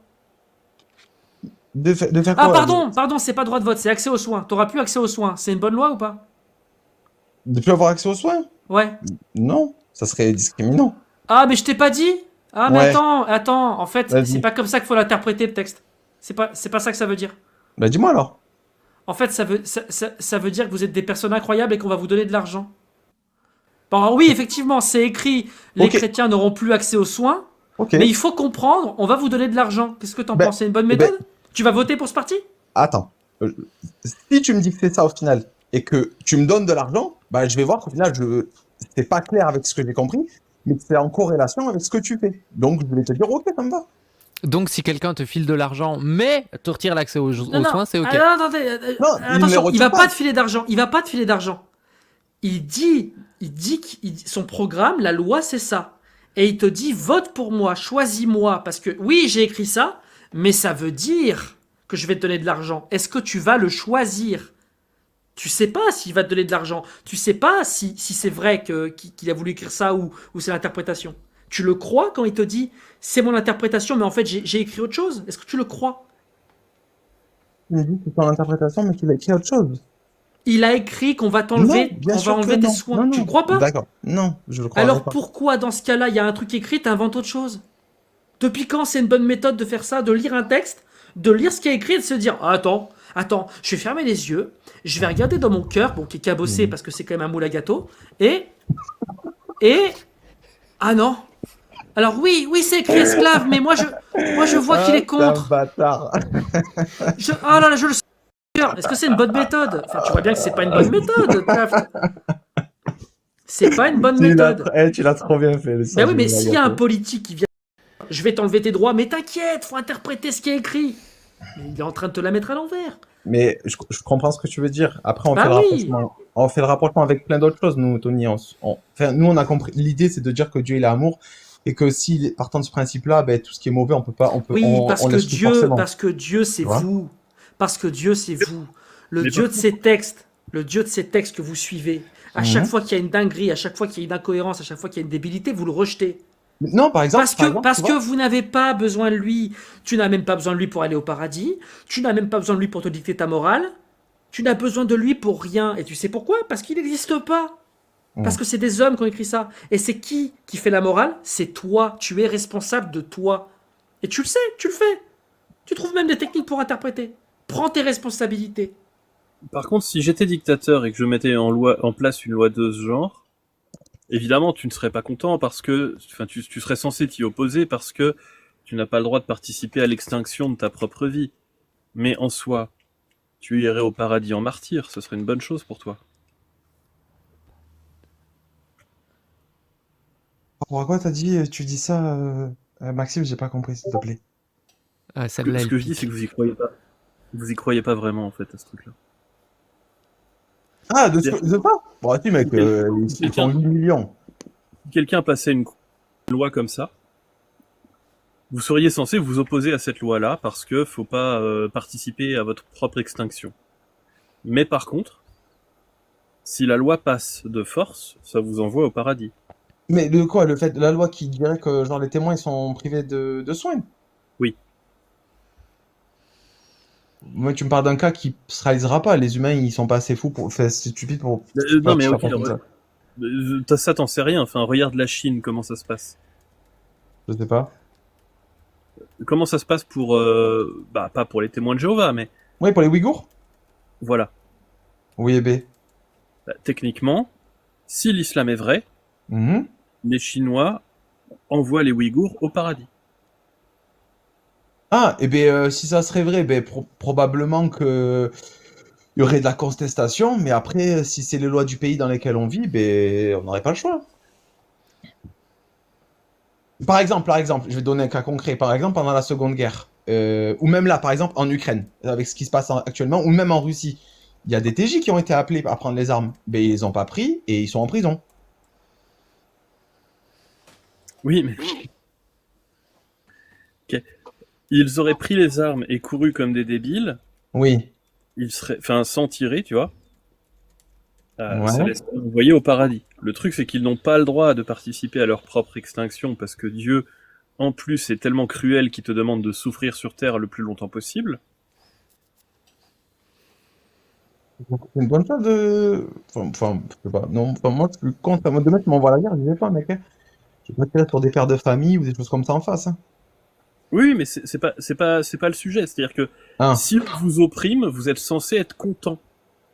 De faire Ah, quoi? pardon, c'est pas droit de vote, c'est accès aux soins. T'auras plus accès aux soins. C'est une bonne loi ou pas? De plus avoir accès aux soins? Ouais. Non, ça serait discriminant. Ah, mais je t'ai pas dit? Ah, mais Ouais. attends, en fait, Vas-y. c'est pas comme ça qu'il faut l'interpréter le texte. C'est pas ça que ça veut dire. Bah dis-moi alors. En fait, ça veut dire que vous êtes des personnes incroyables et qu'on va vous donner de l'argent. Bon, alors oui, effectivement, c'est écrit, les Ok. chrétiens n'auront plus accès aux soins, Ok. mais il faut comprendre, on va vous donner de l'argent. Qu'est-ce que t'en Ben, penses? C'est une bonne eh ben- méthode? Tu vas voter pour ce parti? Attends. Si tu me dis que c'est ça au final et que tu me donnes de l'argent, bah je vais voir qu'au final c'est pas clair avec ce que j'ai compris, mais que c'est en corrélation avec ce que tu fais. Donc je vais te dire ok, ça me va. Donc, si quelqu'un te file de l'argent, mais te retire l'accès aux Non, non. soins, c'est OK. Ah, non, attendez, Non, il me les attention, il retire va pas. pas te filer d'argent. Il va pas te filer d'argent. Il dit son programme, la loi, c'est ça. Et il te dit, vote pour moi, choisis-moi, parce que oui, j'ai écrit ça, mais ça veut dire que je vais te donner de l'argent. Est-ce que tu vas le choisir? Tu sais pas s'il va te donner de l'argent. Tu sais pas si c'est vrai qu'il a voulu écrire ça ou c'est l'interprétation. Tu le crois quand il te dit, c'est mon interprétation, mais en fait, j'ai écrit autre chose? Est-ce que tu le crois? Il me dit que c'est ton interprétation, mais qu'il a écrit autre chose. Il a écrit qu'on va Non, t'enlever, bien on va sûr que enlever tes non. soins. Non, Tu non. le crois pas? D'accord. Non, je le crois Alors pas. pourquoi dans ce cas-là, il y a un truc écrit, t'inventes autre chose? Depuis quand c'est une bonne méthode de faire ça, de lire un texte, de lire ce qui est écrit et de se dire ah, attends, je vais fermer les yeux, je vais regarder dans mon cœur, bon qui est cabossé parce que c'est quand même un moule à gâteau, et ah non. Alors oui, c'est écrit esclave, mais moi je vois qu'il est contre. Bâtard. Ah là là, je le sens. Est-ce que c'est une bonne méthode? Enfin, tu vois bien que c'est pas une bonne méthode, Taft. C'est pas une bonne méthode. Tu l'as trop bien fait. Ben oui, mais s'il y a un politique qui vient, je vais t'enlever tes droits, mais t'inquiète, faut interpréter ce qui est écrit. Mais il est en train de te la mettre à l'envers. Mais je comprends ce que tu veux dire. Après, Bah fait le oui. rapprochement. On fait le rapprochement avec plein d'autres choses, nous, Tony. Enfin, nous, on a compris. L'idée, c'est de dire que Dieu, il est amour. Et que si, partant de ce principe-là, ben, tout ce qui est mauvais, on peut pas. Oui, parce on que laisse tout forcément. Dieu, c'est Tu vois. vous. Parce que Dieu, c'est vous. Le Mais Dieu pas de ces textes, que vous suivez, à chaque Mhm. fois qu'il y a une dinguerie, à chaque fois qu'il y a une incohérence, à chaque fois qu'il y a une débilité, vous le rejetez. Non, par exemple. Parce tu que vois. vous n'avez pas besoin de lui. Tu n'as même pas besoin de lui pour aller au paradis. Tu n'as même pas besoin de lui pour te dicter ta morale. Tu n'as besoin de lui pour rien. Et tu sais pourquoi? Parce qu'il n'existe pas. Parce que c'est des hommes qui ont écrit ça. Et c'est qui fait la morale? C'est toi. Tu es responsable de toi. Et tu le sais, tu le fais. Tu trouves même des techniques pour interpréter. Prends tes responsabilités. Par contre, si j'étais dictateur et que je mettais en place une loi de ce genre, évidemment, tu ne serais pas content parce que, enfin, tu serais censé t'y opposer parce que tu n'as pas le droit de participer à l'extinction de ta propre vie. Mais en soi, tu irais au paradis en martyr, ce serait une bonne chose pour toi. Pourquoi t'as dit, tu dis ça, Maxime, j'ai pas compris, s'il te plaît. Ah, celle-là, Ce elle que je dis, pique. c'est que vous y croyez pas. Vous y croyez pas vraiment, en fait, à ce truc-là. Ah, de C'est-à-dire ça? Bon, si, mec, que ici, ils sont quelqu'un 8 millions. quelqu'un passait une loi comme ça, vous seriez censé vous opposer à cette loi-là parce que faut pas participer à votre propre extinction. Mais par contre, si la loi passe de force, ça vous envoie au paradis. Mais de quoi? Le fait de la loi qui dirait que genre les témoins ils sont privés de soins? Oui. Moi, tu me parles d'un cas qui se réalisera pas. Les humains, ils sont pas assez fous pour, enfin, c'est stupide pour Non, mais faire ok, comme ça. ça t'en sais rien. Enfin, regarde la Chine, comment ça se passe. Je sais pas. Comment ça se passe pour, pas pour les témoins de Jéhovah, mais Oui, pour les Ouïghours? voilà. Oui, et B. Techniquement, si l'islam est vrai, Mhm. les Chinois envoient les Ouïghours au paradis. Ah, et ben si ça serait vrai, ben probablement que il y aurait de la contestation, mais après, si c'est les lois du pays dans lesquelles on vit, ben on n'aurait pas le choix. Par exemple, je vais donner un cas concret. Par exemple, pendant la Seconde Guerre, ou même là, par exemple, en Ukraine, avec ce qui se passe actuellement, ou même en Russie, il y a des TJ qui ont été appelés à prendre les armes. Mais ils ont pas pris et ils sont en prison. Oui, mais ok. Ils auraient pris les armes et couru comme des débiles. Oui. Ils seraient, enfin, sans tirer, tu vois. Ça Ouais. les serait envoyés au paradis. Le truc, c'est qu'ils n'ont pas le droit de participer à leur propre extinction parce que Dieu, en plus, est tellement cruel qu'il te demande de souffrir sur Terre le plus longtemps possible. C'est une bonne chose de. Enfin, je sais pas. Non, enfin, moi, je suis contre. Moi, demain, tu m'envoies à la guerre, je vais pas, mec, hein. Je vais pas tirer sur des pères de famille ou des choses comme ça en face, hein. Oui, mais c'est pas le sujet. C'est-à-dire que Ah. si on vous opprime, vous êtes censé être content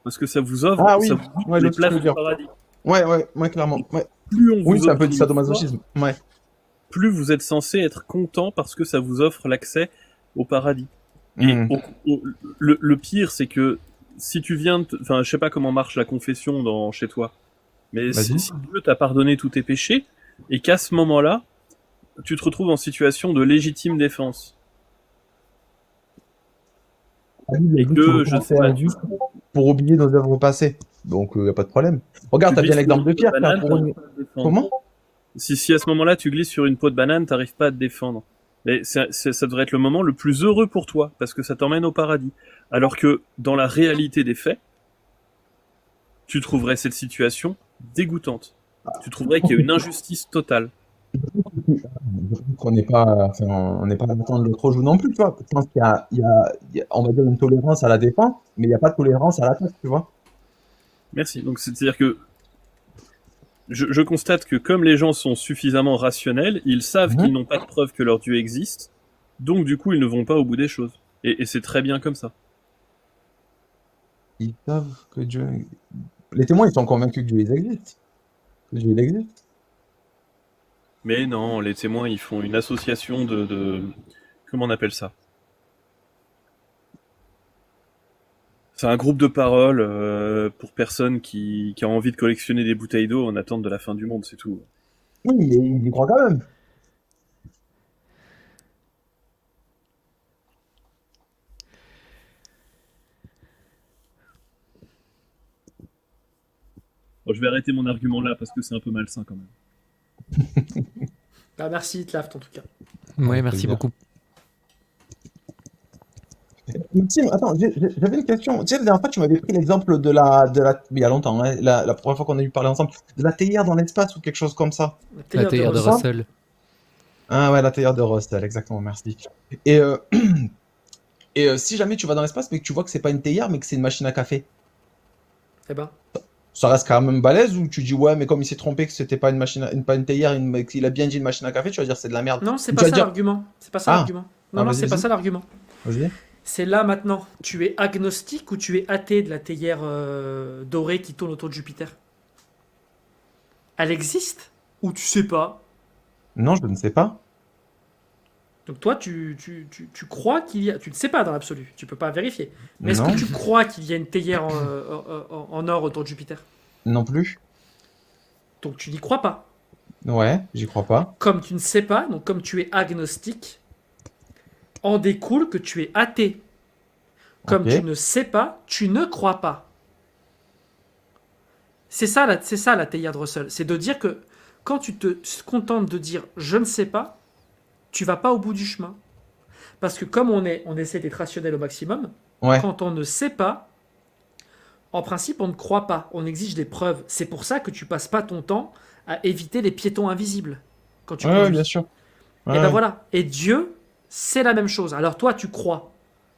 parce que ça vous offre, Ah oui, ça vous ouvre ouais, je les vois ce que tu places veux du dire. paradis. Ouais, clairement. Ouais. Plus on Oui, vous c'est un peu du opprime fort, sadomasochisme. Ouais. plus vous êtes censé être content parce que ça vous offre l'accès au paradis. Et Hmm. le pire, c'est que si tu viens, enfin, je sais pas comment marche la confession chez toi, mais Vas-y. si Dieu t'a pardonné tous tes péchés et qu'à ce moment-là, tu te retrouves en situation de légitime défense La Bible et dit qu'il faut que je sais commencer à pas, vivre pour oublier nos œuvres passées. Donc, y a pas de problème. Regarde, tu t'as bien glisses sur l'exemple une de peau de Pierre, qui a banane, pour t'arrives une... pas à te défendre. Comment? Si à ce moment-là tu glisses sur une peau de banane, t'arrives pas à te défendre. Mais ça devrait être le moment le plus heureux pour toi parce que ça t'emmène au paradis. Alors que dans la réalité des faits, tu trouverais cette situation dégoûtante. Tu trouverais qu'il y a une injustice totale. Je trouve qu'on n'est pas, enfin, on n'est pas dans le trop joue non plus, tu vois. Je pense qu'il y a, on va dire, une tolérance à la défense, mais il n'y a pas de tolérance à l'attaque, tu vois. Merci. Donc c'est-à-dire que je constate que comme les gens sont suffisamment rationnels, ils savent qu'ils Mhm. n'ont pas de preuve que leur Dieu existe, donc du coup ils ne vont pas au bout des choses. Et c'est très bien comme ça. Ils savent que Dieu... Les témoins, ils sont convaincus que Dieu existe. Que Dieu il existe. Mais non, les témoins ils font une association comment on appelle ça? C'est un groupe de parole pour personnes qui ont envie de collectionner des bouteilles d'eau en attente de la fin du monde, c'est tout. Oui, mais ils y croient quand même. Bon, je vais arrêter mon argument là parce que c'est un peu malsain quand même. Bah, merci, Tlaft, en tout cas. Ouais, Avec merci plaisir. beaucoup. Maxime, attends, j'avais une question. Tu sais, la dernière fois, tu m'avais pris l'exemple il y a longtemps, hein, la première fois qu'on a eu parlé ensemble, de la théière dans l'espace ou quelque chose comme ça. La La théière de théière de Russell. Russell. Ah ouais, la théière de Russell, exactement, merci. Et, si jamais tu vas dans l'espace, mais que tu vois que c'est pas une théière, mais que c'est une machine à café, Eh ben, ça reste quand même balèze ou tu dis ouais, mais comme il s'est trompé que c'était pas une machine, pas une théière, qu'il a bien dit une machine à café, tu vas dire c'est de la merde. non, c'est Ou pas tu vas ça dire, l'argument. C'est pas ça ah, l'argument. Non, non, vas-y, c'est pas vas-y, ça l'argument. vas-y. C'est là maintenant. Tu es agnostique ou tu es athée de la théière dorée qui tourne autour de Jupiter? Elle existe ou tu sais pas? Non, je ne sais pas. Donc toi, tu crois qu'il y a... Tu ne sais pas dans l'absolu, tu peux pas vérifier. Mais est-ce que Non, tu crois qu'il y a une théière en or autour de Jupiter? non plus. Donc tu n'y crois pas. Ouais, j'y crois pas. Comme tu ne sais pas, donc comme tu es agnostique, en découle que tu es athée. Comme Ok. tu ne sais pas, tu ne crois pas. C'est ça la théorie de Russell. C'est de dire que quand tu te contentes de dire je ne sais pas, tu vas pas au bout du chemin. Parce que comme on essaie d'être rationnel au maximum, Ouais. quand on ne sait pas, en principe, on ne croit pas. On exige des preuves. C'est pour ça que tu passes pas ton temps à éviter les piétons invisibles quand tu Ouais, conduis. bien sûr. Et Ouais, ben voilà. Et Dieu, c'est la même chose. Alors toi, tu crois.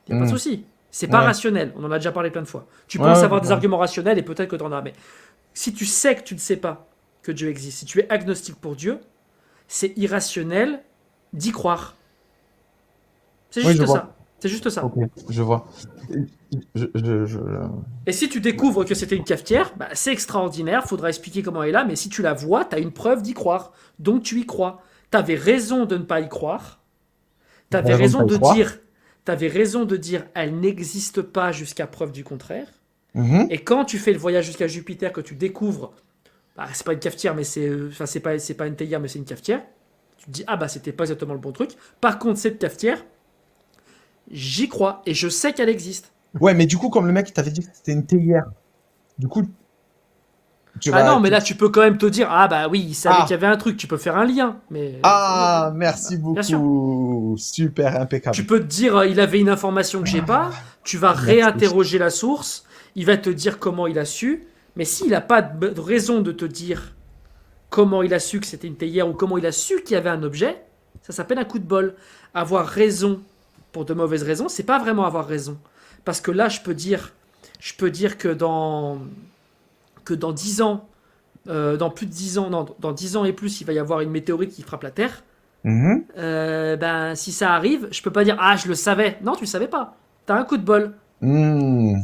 Il n'y a pas de Mm. souci. C'est pas Ouais. rationnel. On en a déjà parlé plein de fois. Tu Ouais, penses ouais, avoir des ouais. arguments rationnels et peut-être que tu en as. Mais si tu sais que tu ne sais pas que Dieu existe, si tu es agnostique pour Dieu, c'est irrationnel d'y croire. C'est Oui, je juste vois. ça. C'est juste ça. Ok, je vois. Je... Et si tu découvres que c'était une cafetière, bah, c'est extraordinaire, faudra expliquer comment elle est là, mais si tu la vois, tu as une preuve d'y croire. Donc tu y crois. Tu avais raison de ne pas y croire. Tu avais raison de raison pas y de croire. dire, t'avais raison de dire elle n'existe pas jusqu'à preuve du contraire. Mhm. Et quand tu fais le voyage jusqu'à Jupiter, que tu découvres, bah, c'est pas une cafetière, mais enfin, c'est pas une théière, mais c'est une cafetière. Tu te dis, ah bah c'était pas exactement le bon truc. Par contre, cette cafetière, j'y crois et je sais qu'elle existe. Ouais, mais du coup, comme le mec t'avait dit que c'était une théière, du coup, tu Ah vas... non, mais là tu peux quand même te dire, ah bah oui, il savait Ah. qu'il y avait un truc, tu peux faire un lien. Mais Ah, merci bien sûr. beaucoup. Super impeccable. Tu peux te dire, il avait une information que j'ai pas, tu vas Merci. réinterroger la source, il va te dire comment il a su, mais s'il n'a pas de raison de te dire comment il a su que c'était une théière ou comment il a su qu'il y avait un objet, ça s'appelle un coup de bol. Avoir raison pour de mauvaises raisons, c'est pas vraiment avoir raison. Parce que là, je peux dire que dans 10 ans, dans plus de 10 ans, non, dans 10 ans et plus, il va y avoir une météorite qui frappe la Terre. Mhm. Ben, si ça arrive, je peux pas dire ah je le savais. Non, tu le savais pas. T'as un coup de bol. Hmm.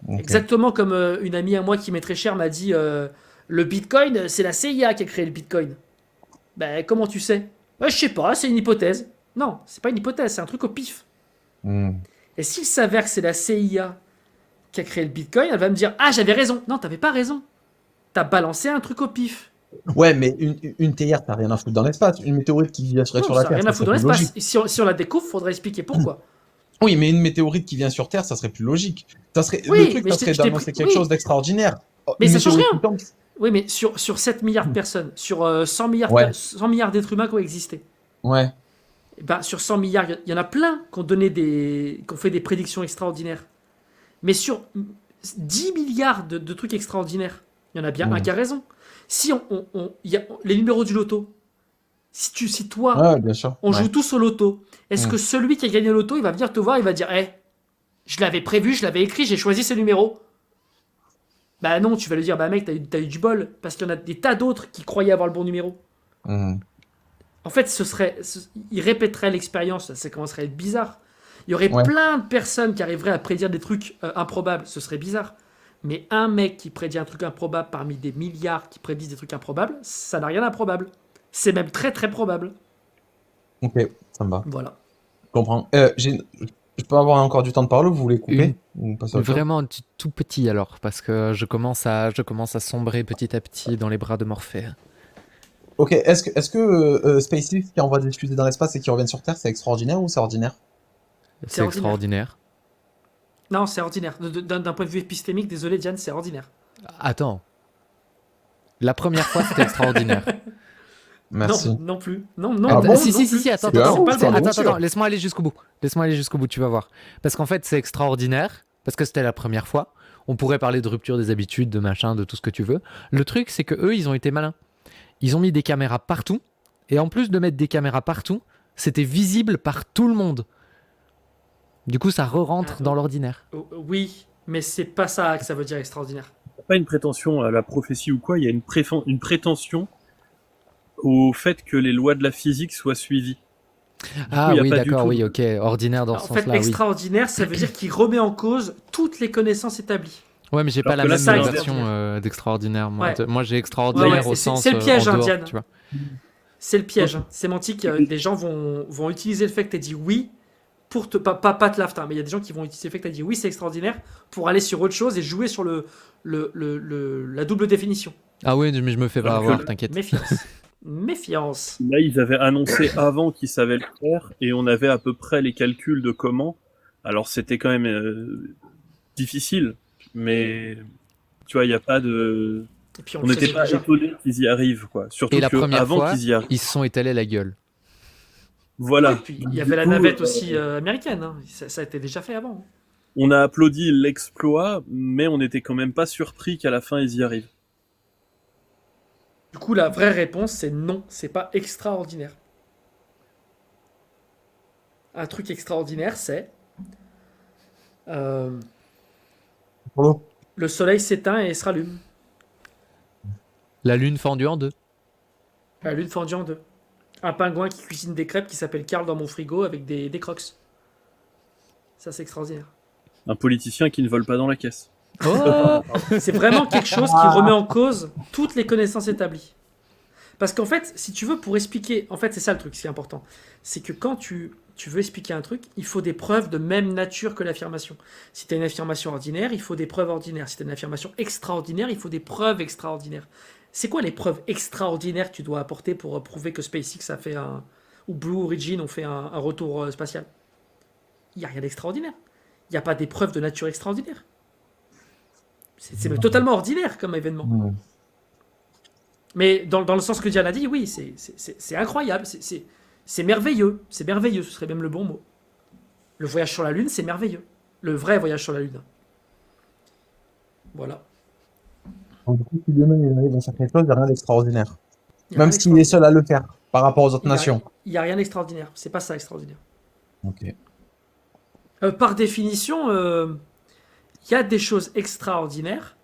Ok. Exactement comme une amie à moi qui m'est très chère m'a dit le Bitcoin, c'est la CIA qui a créé le Bitcoin. Ben comment tu sais? Ouais, je sais pas, c'est une hypothèse. Non, c'est pas une hypothèse, c'est un truc au pif. Hmm. Et s'il s'avère que c'est la CIA qui a créé le Bitcoin, elle va me dire ah j'avais raison. Non, t'avais pas raison. T'as balancé un truc au pif. Ouais, mais une théière, t'as rien à foutre dans l'espace. Une météorite qui vient sur Non, la ça Terre, n'a rien à ça foutre dans serait plus l'espace. logique. Et si on la découvre, faudrait expliquer pourquoi. Oui, mais une météorite qui vient sur Terre, ça serait plus logique. Ça serait... Oui, le truc, mais ça je t'ai- serait je t'ai d'annoncer pris- quelque oui. chose d'extraordinaire. Oh, Mais une ça change météorite rien. qui tombe. Oui, mais sur 7 milliards de personnes, sur 100 milliards, Ouais. 100 milliards d'êtres humains qui ont existé, Ouais. eh ben, sur 100 milliards, il y en a plein qui ont fait des prédictions extraordinaires. Mais sur 10 milliards de trucs extraordinaires, il y en a bien un qui a raison. Si il y a les numéros du loto, si toi, Ouais, bien sûr. on Ouais. joue tous au loto, est-ce Mm. que celui qui a gagné le loto, il va venir te voir, il va dire, je l'avais prévu, je l'avais écrit, j'ai choisi ces numéros. Bah non, tu vas lui dire, bah mec, t'as eu du bol, parce qu'il y en a des tas d'autres qui croyaient avoir le bon numéro. Hmm. En fait, il répéterait l'expérience, ça commencerait à être bizarre. Il y aurait Ouais. plein de personnes qui arriveraient à prédire des trucs improbables, ce serait bizarre. Mais un mec qui prédit un truc improbable parmi des milliards qui prédisent des trucs improbables, ça n'a rien d'improbable. C'est même très très probable. Ok, ça me va. Voilà. Je comprends. Je peux avoir encore du temps de parler ou vous voulez couper ou passer à autre chose? Vraiment tout petit alors, parce que je commence à sombrer petit à petit dans les bras de Morphée. Ok, est-ce que SpaceX qui envoie des fusées dans l'espace et qui reviennent sur Terre, c'est extraordinaire ou c'est ordinaire? C'est ordinaire. extraordinaire. Non, c'est ordinaire. D'un point de vue épistémique, désolé Diane, c'est ordinaire. Attends. La première fois, c'était extraordinaire. Merci. Non, non plus. Non, Ah bon si, non si, plus. si, attends, C'est pas- attends, c'est pas le c'est bon. un bon. attends, laisse-moi aller jusqu'au bout. Laisse-moi aller jusqu'au bout, tu vas voir. Parce qu'en fait, c'est extraordinaire, parce que c'était la première fois. On pourrait parler de rupture des habitudes, de machin, de tout ce que tu veux. Le truc, c'est que eux, ils ont été malins. Ils ont mis des caméras partout, et en plus de mettre des caméras partout, c'était visible par tout le monde. Du coup, ça re-rentre dans l'ordinaire. Oui, mais c'est pas ça que ça veut dire extraordinaire. Pas une prétention à la prophétie ou quoi, il y a une prétention au fait que les lois de la physique soient suivies. Ah il y a oui, pas du d'accord, tout oui, de- ok. Ordinaire dans En ce fait, sens-là, oui. extraordinaire, ça veut dire qu'il remet en cause toutes les connaissances établies. Ouais, mais j'ai Alors pas la que là, même c'est version d'extraordinaire. Moi, Ouais. moi j'ai extraordinaire Ouais, au c'est- sens c'est le piège, en dehors, Diane. tu vois. C'est le piège sémantique. Les gens vont utiliser le fait que tu as dit oui pour te. Pas te laftin, mais il y a des gens qui vont utiliser le fait que tu as dit oui, c'est extraordinaire pour aller sur autre chose et jouer sur la double définition. Ah oui, mais je me fais pas Alors que avoir, le- t'inquiète. Méfiance. Méfiance. Là, ils avaient annoncé avant qu'ils savaient le faire, et on avait à peu près les calculs de comment. Alors, c'était quand même difficile, mais tu vois, il n'y a pas de. Et puis on On le n'était faisait pas déjà. étonnés qu'ils y arrivent, quoi. Surtout Et la que première avant fois, qu'ils y arrivent. ils se sont étalés la gueule. Voilà. Et puis il y Du avait la coup, navette aussi américaine. Hein. Ça a été déjà fait avant. on a applaudi l'exploit, mais on n'était quand même pas surpris qu'à la fin ils y arrivent. Du coup, la vraie réponse, c'est non, c'est pas extraordinaire. Un truc extraordinaire, c'est euh, Pour l'eau. le soleil s'éteint et se rallume. La lune fendue en deux. La lune fendue en deux. Un pingouin qui cuisine des crêpes qui s'appelle Karl dans mon frigo avec des crocs. Ça, c'est extraordinaire. Un politicien qui ne vole pas dans la caisse. Oh C'est vraiment quelque chose qui remet en cause toutes les connaissances établies. Parce qu'en fait, si tu veux, pour expliquer, en fait, c'est ça le truc, ce qui est important. C'est que quand tu veux expliquer un truc, il faut des preuves de même nature que l'affirmation. Si tu as une affirmation ordinaire, il faut des preuves ordinaires. Si tu as une affirmation extraordinaire, il faut des preuves extraordinaires. C'est quoi les preuves extraordinaires que tu dois apporter pour prouver que SpaceX a fait un. Ou Blue Origin ont fait un retour spatial? Il n'y a rien d'extraordinaire. Il n'y a pas des preuves de nature extraordinaire. C'est totalement ordinaire comme événement. Mm. Mais dans le sens que Diane a dit, oui, c'est incroyable, c'est merveilleux, ce serait même le bon mot. Le voyage sur la Lune, c'est merveilleux. Le vrai voyage sur la Lune. Voilà. Donc, du coup, si demain il arrive à faire quelque chose, il n'y a rien d'extraordinaire. Il y a Même rien s'il est seul à le faire par rapport aux autres Il y a- nations. Il n'y a rien d'extraordinaire, c'est pas ça extraordinaire. Ok. Par définition, il y a des choses extraordinaires.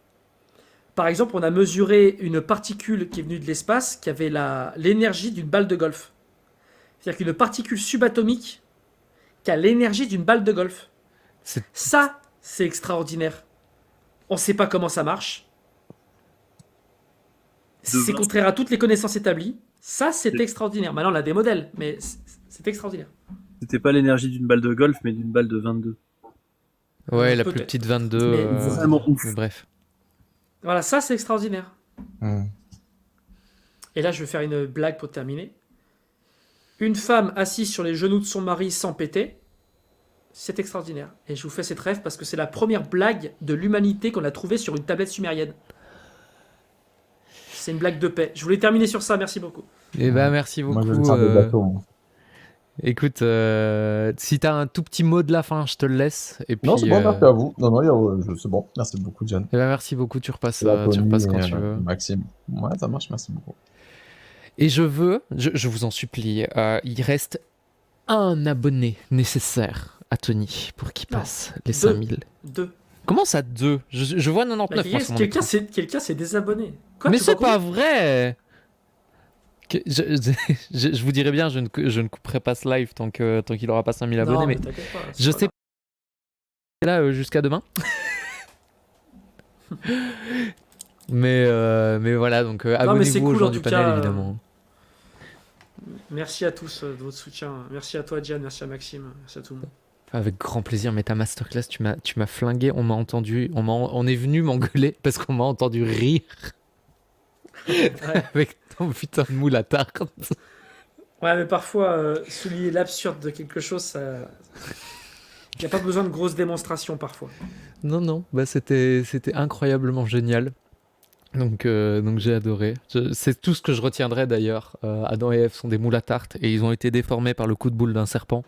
Par exemple, on a mesuré une particule qui est venue de l'espace qui avait l'énergie d'une balle de golf. C'est-à-dire qu'une particule subatomique qui a l'énergie d'une balle de golf. C'est- Ça, c'est extraordinaire. On ne sait pas comment ça marche. C'est contraire à toutes les connaissances établies. Ça, c'est extraordinaire. Maintenant, on a des modèles, mais c'est extraordinaire. C'était pas l'énergie d'une balle de golf, mais d'une balle de 22. Ouais, la plus Peut-être. petite 22. Mais vraiment ouf. mais bref. Voilà, ça, c'est extraordinaire. Mm. Et là, je vais faire une blague pour terminer. Une femme assise sur les genoux de son mari sans péter, c'est extraordinaire. Et je vous fais cette rêve parce que c'est la première blague de l'humanité qu'on a trouvée sur une tablette sumérienne. C'est une blague de paix. Je voulais terminer sur ça, merci beaucoup. Eh ben, merci Moi, je vais beaucoup. faire des bateaux. Moi. Écoute, si t'as un tout petit mot de la fin, je te le laisse. Et puis, Non, c'est bon, merci à vous. Non, non, c'est bon. Merci beaucoup, John. eh ben, merci beaucoup, tu repasses, Et à tu Tony repasses quand et, tu veux. Maxime. Ouais, ça marche, merci beaucoup. Et je vous en supplie, il reste un abonné nécessaire à Tony pour qu'il Non, passe les deux. 5000. 2. Comment ça, 2? Je vois 99 moi, sur mon Quelqu'un écran. quelqu'un s'est désabonné. Quoi, Mais tu vois c'est pas vrai. Je vous dirais bien, je ne couperai pas ce live tant qu'il aura pas 5000 abonnés, Non, mais t'inquiète pas, c'est je pas sais grave. pas là jusqu'à demain. mais voilà, donc mais c'est abonnez-vous aux cool, gens en du tout panel, cas, évidemment. Merci à tous de votre soutien. Merci à toi, Diane. Merci à Maxime. Merci à tout le monde. Avec grand plaisir, mais ta masterclass, tu m'as flingué, on m'a entendu, on est venu m'engueuler parce qu'on m'a entendu rire Ouais. avec ton putain de moule à tarte. Ouais, mais parfois, souligner l'absurde de quelque chose, ça. Il n'y a pas besoin de grosses démonstrations parfois. Non, bah c'était incroyablement génial. Donc j'ai adoré. C'est tout ce que je retiendrai d'ailleurs. Adam et Ève sont des moules à tarte et ils ont été déformés par le coup de boule d'un serpent.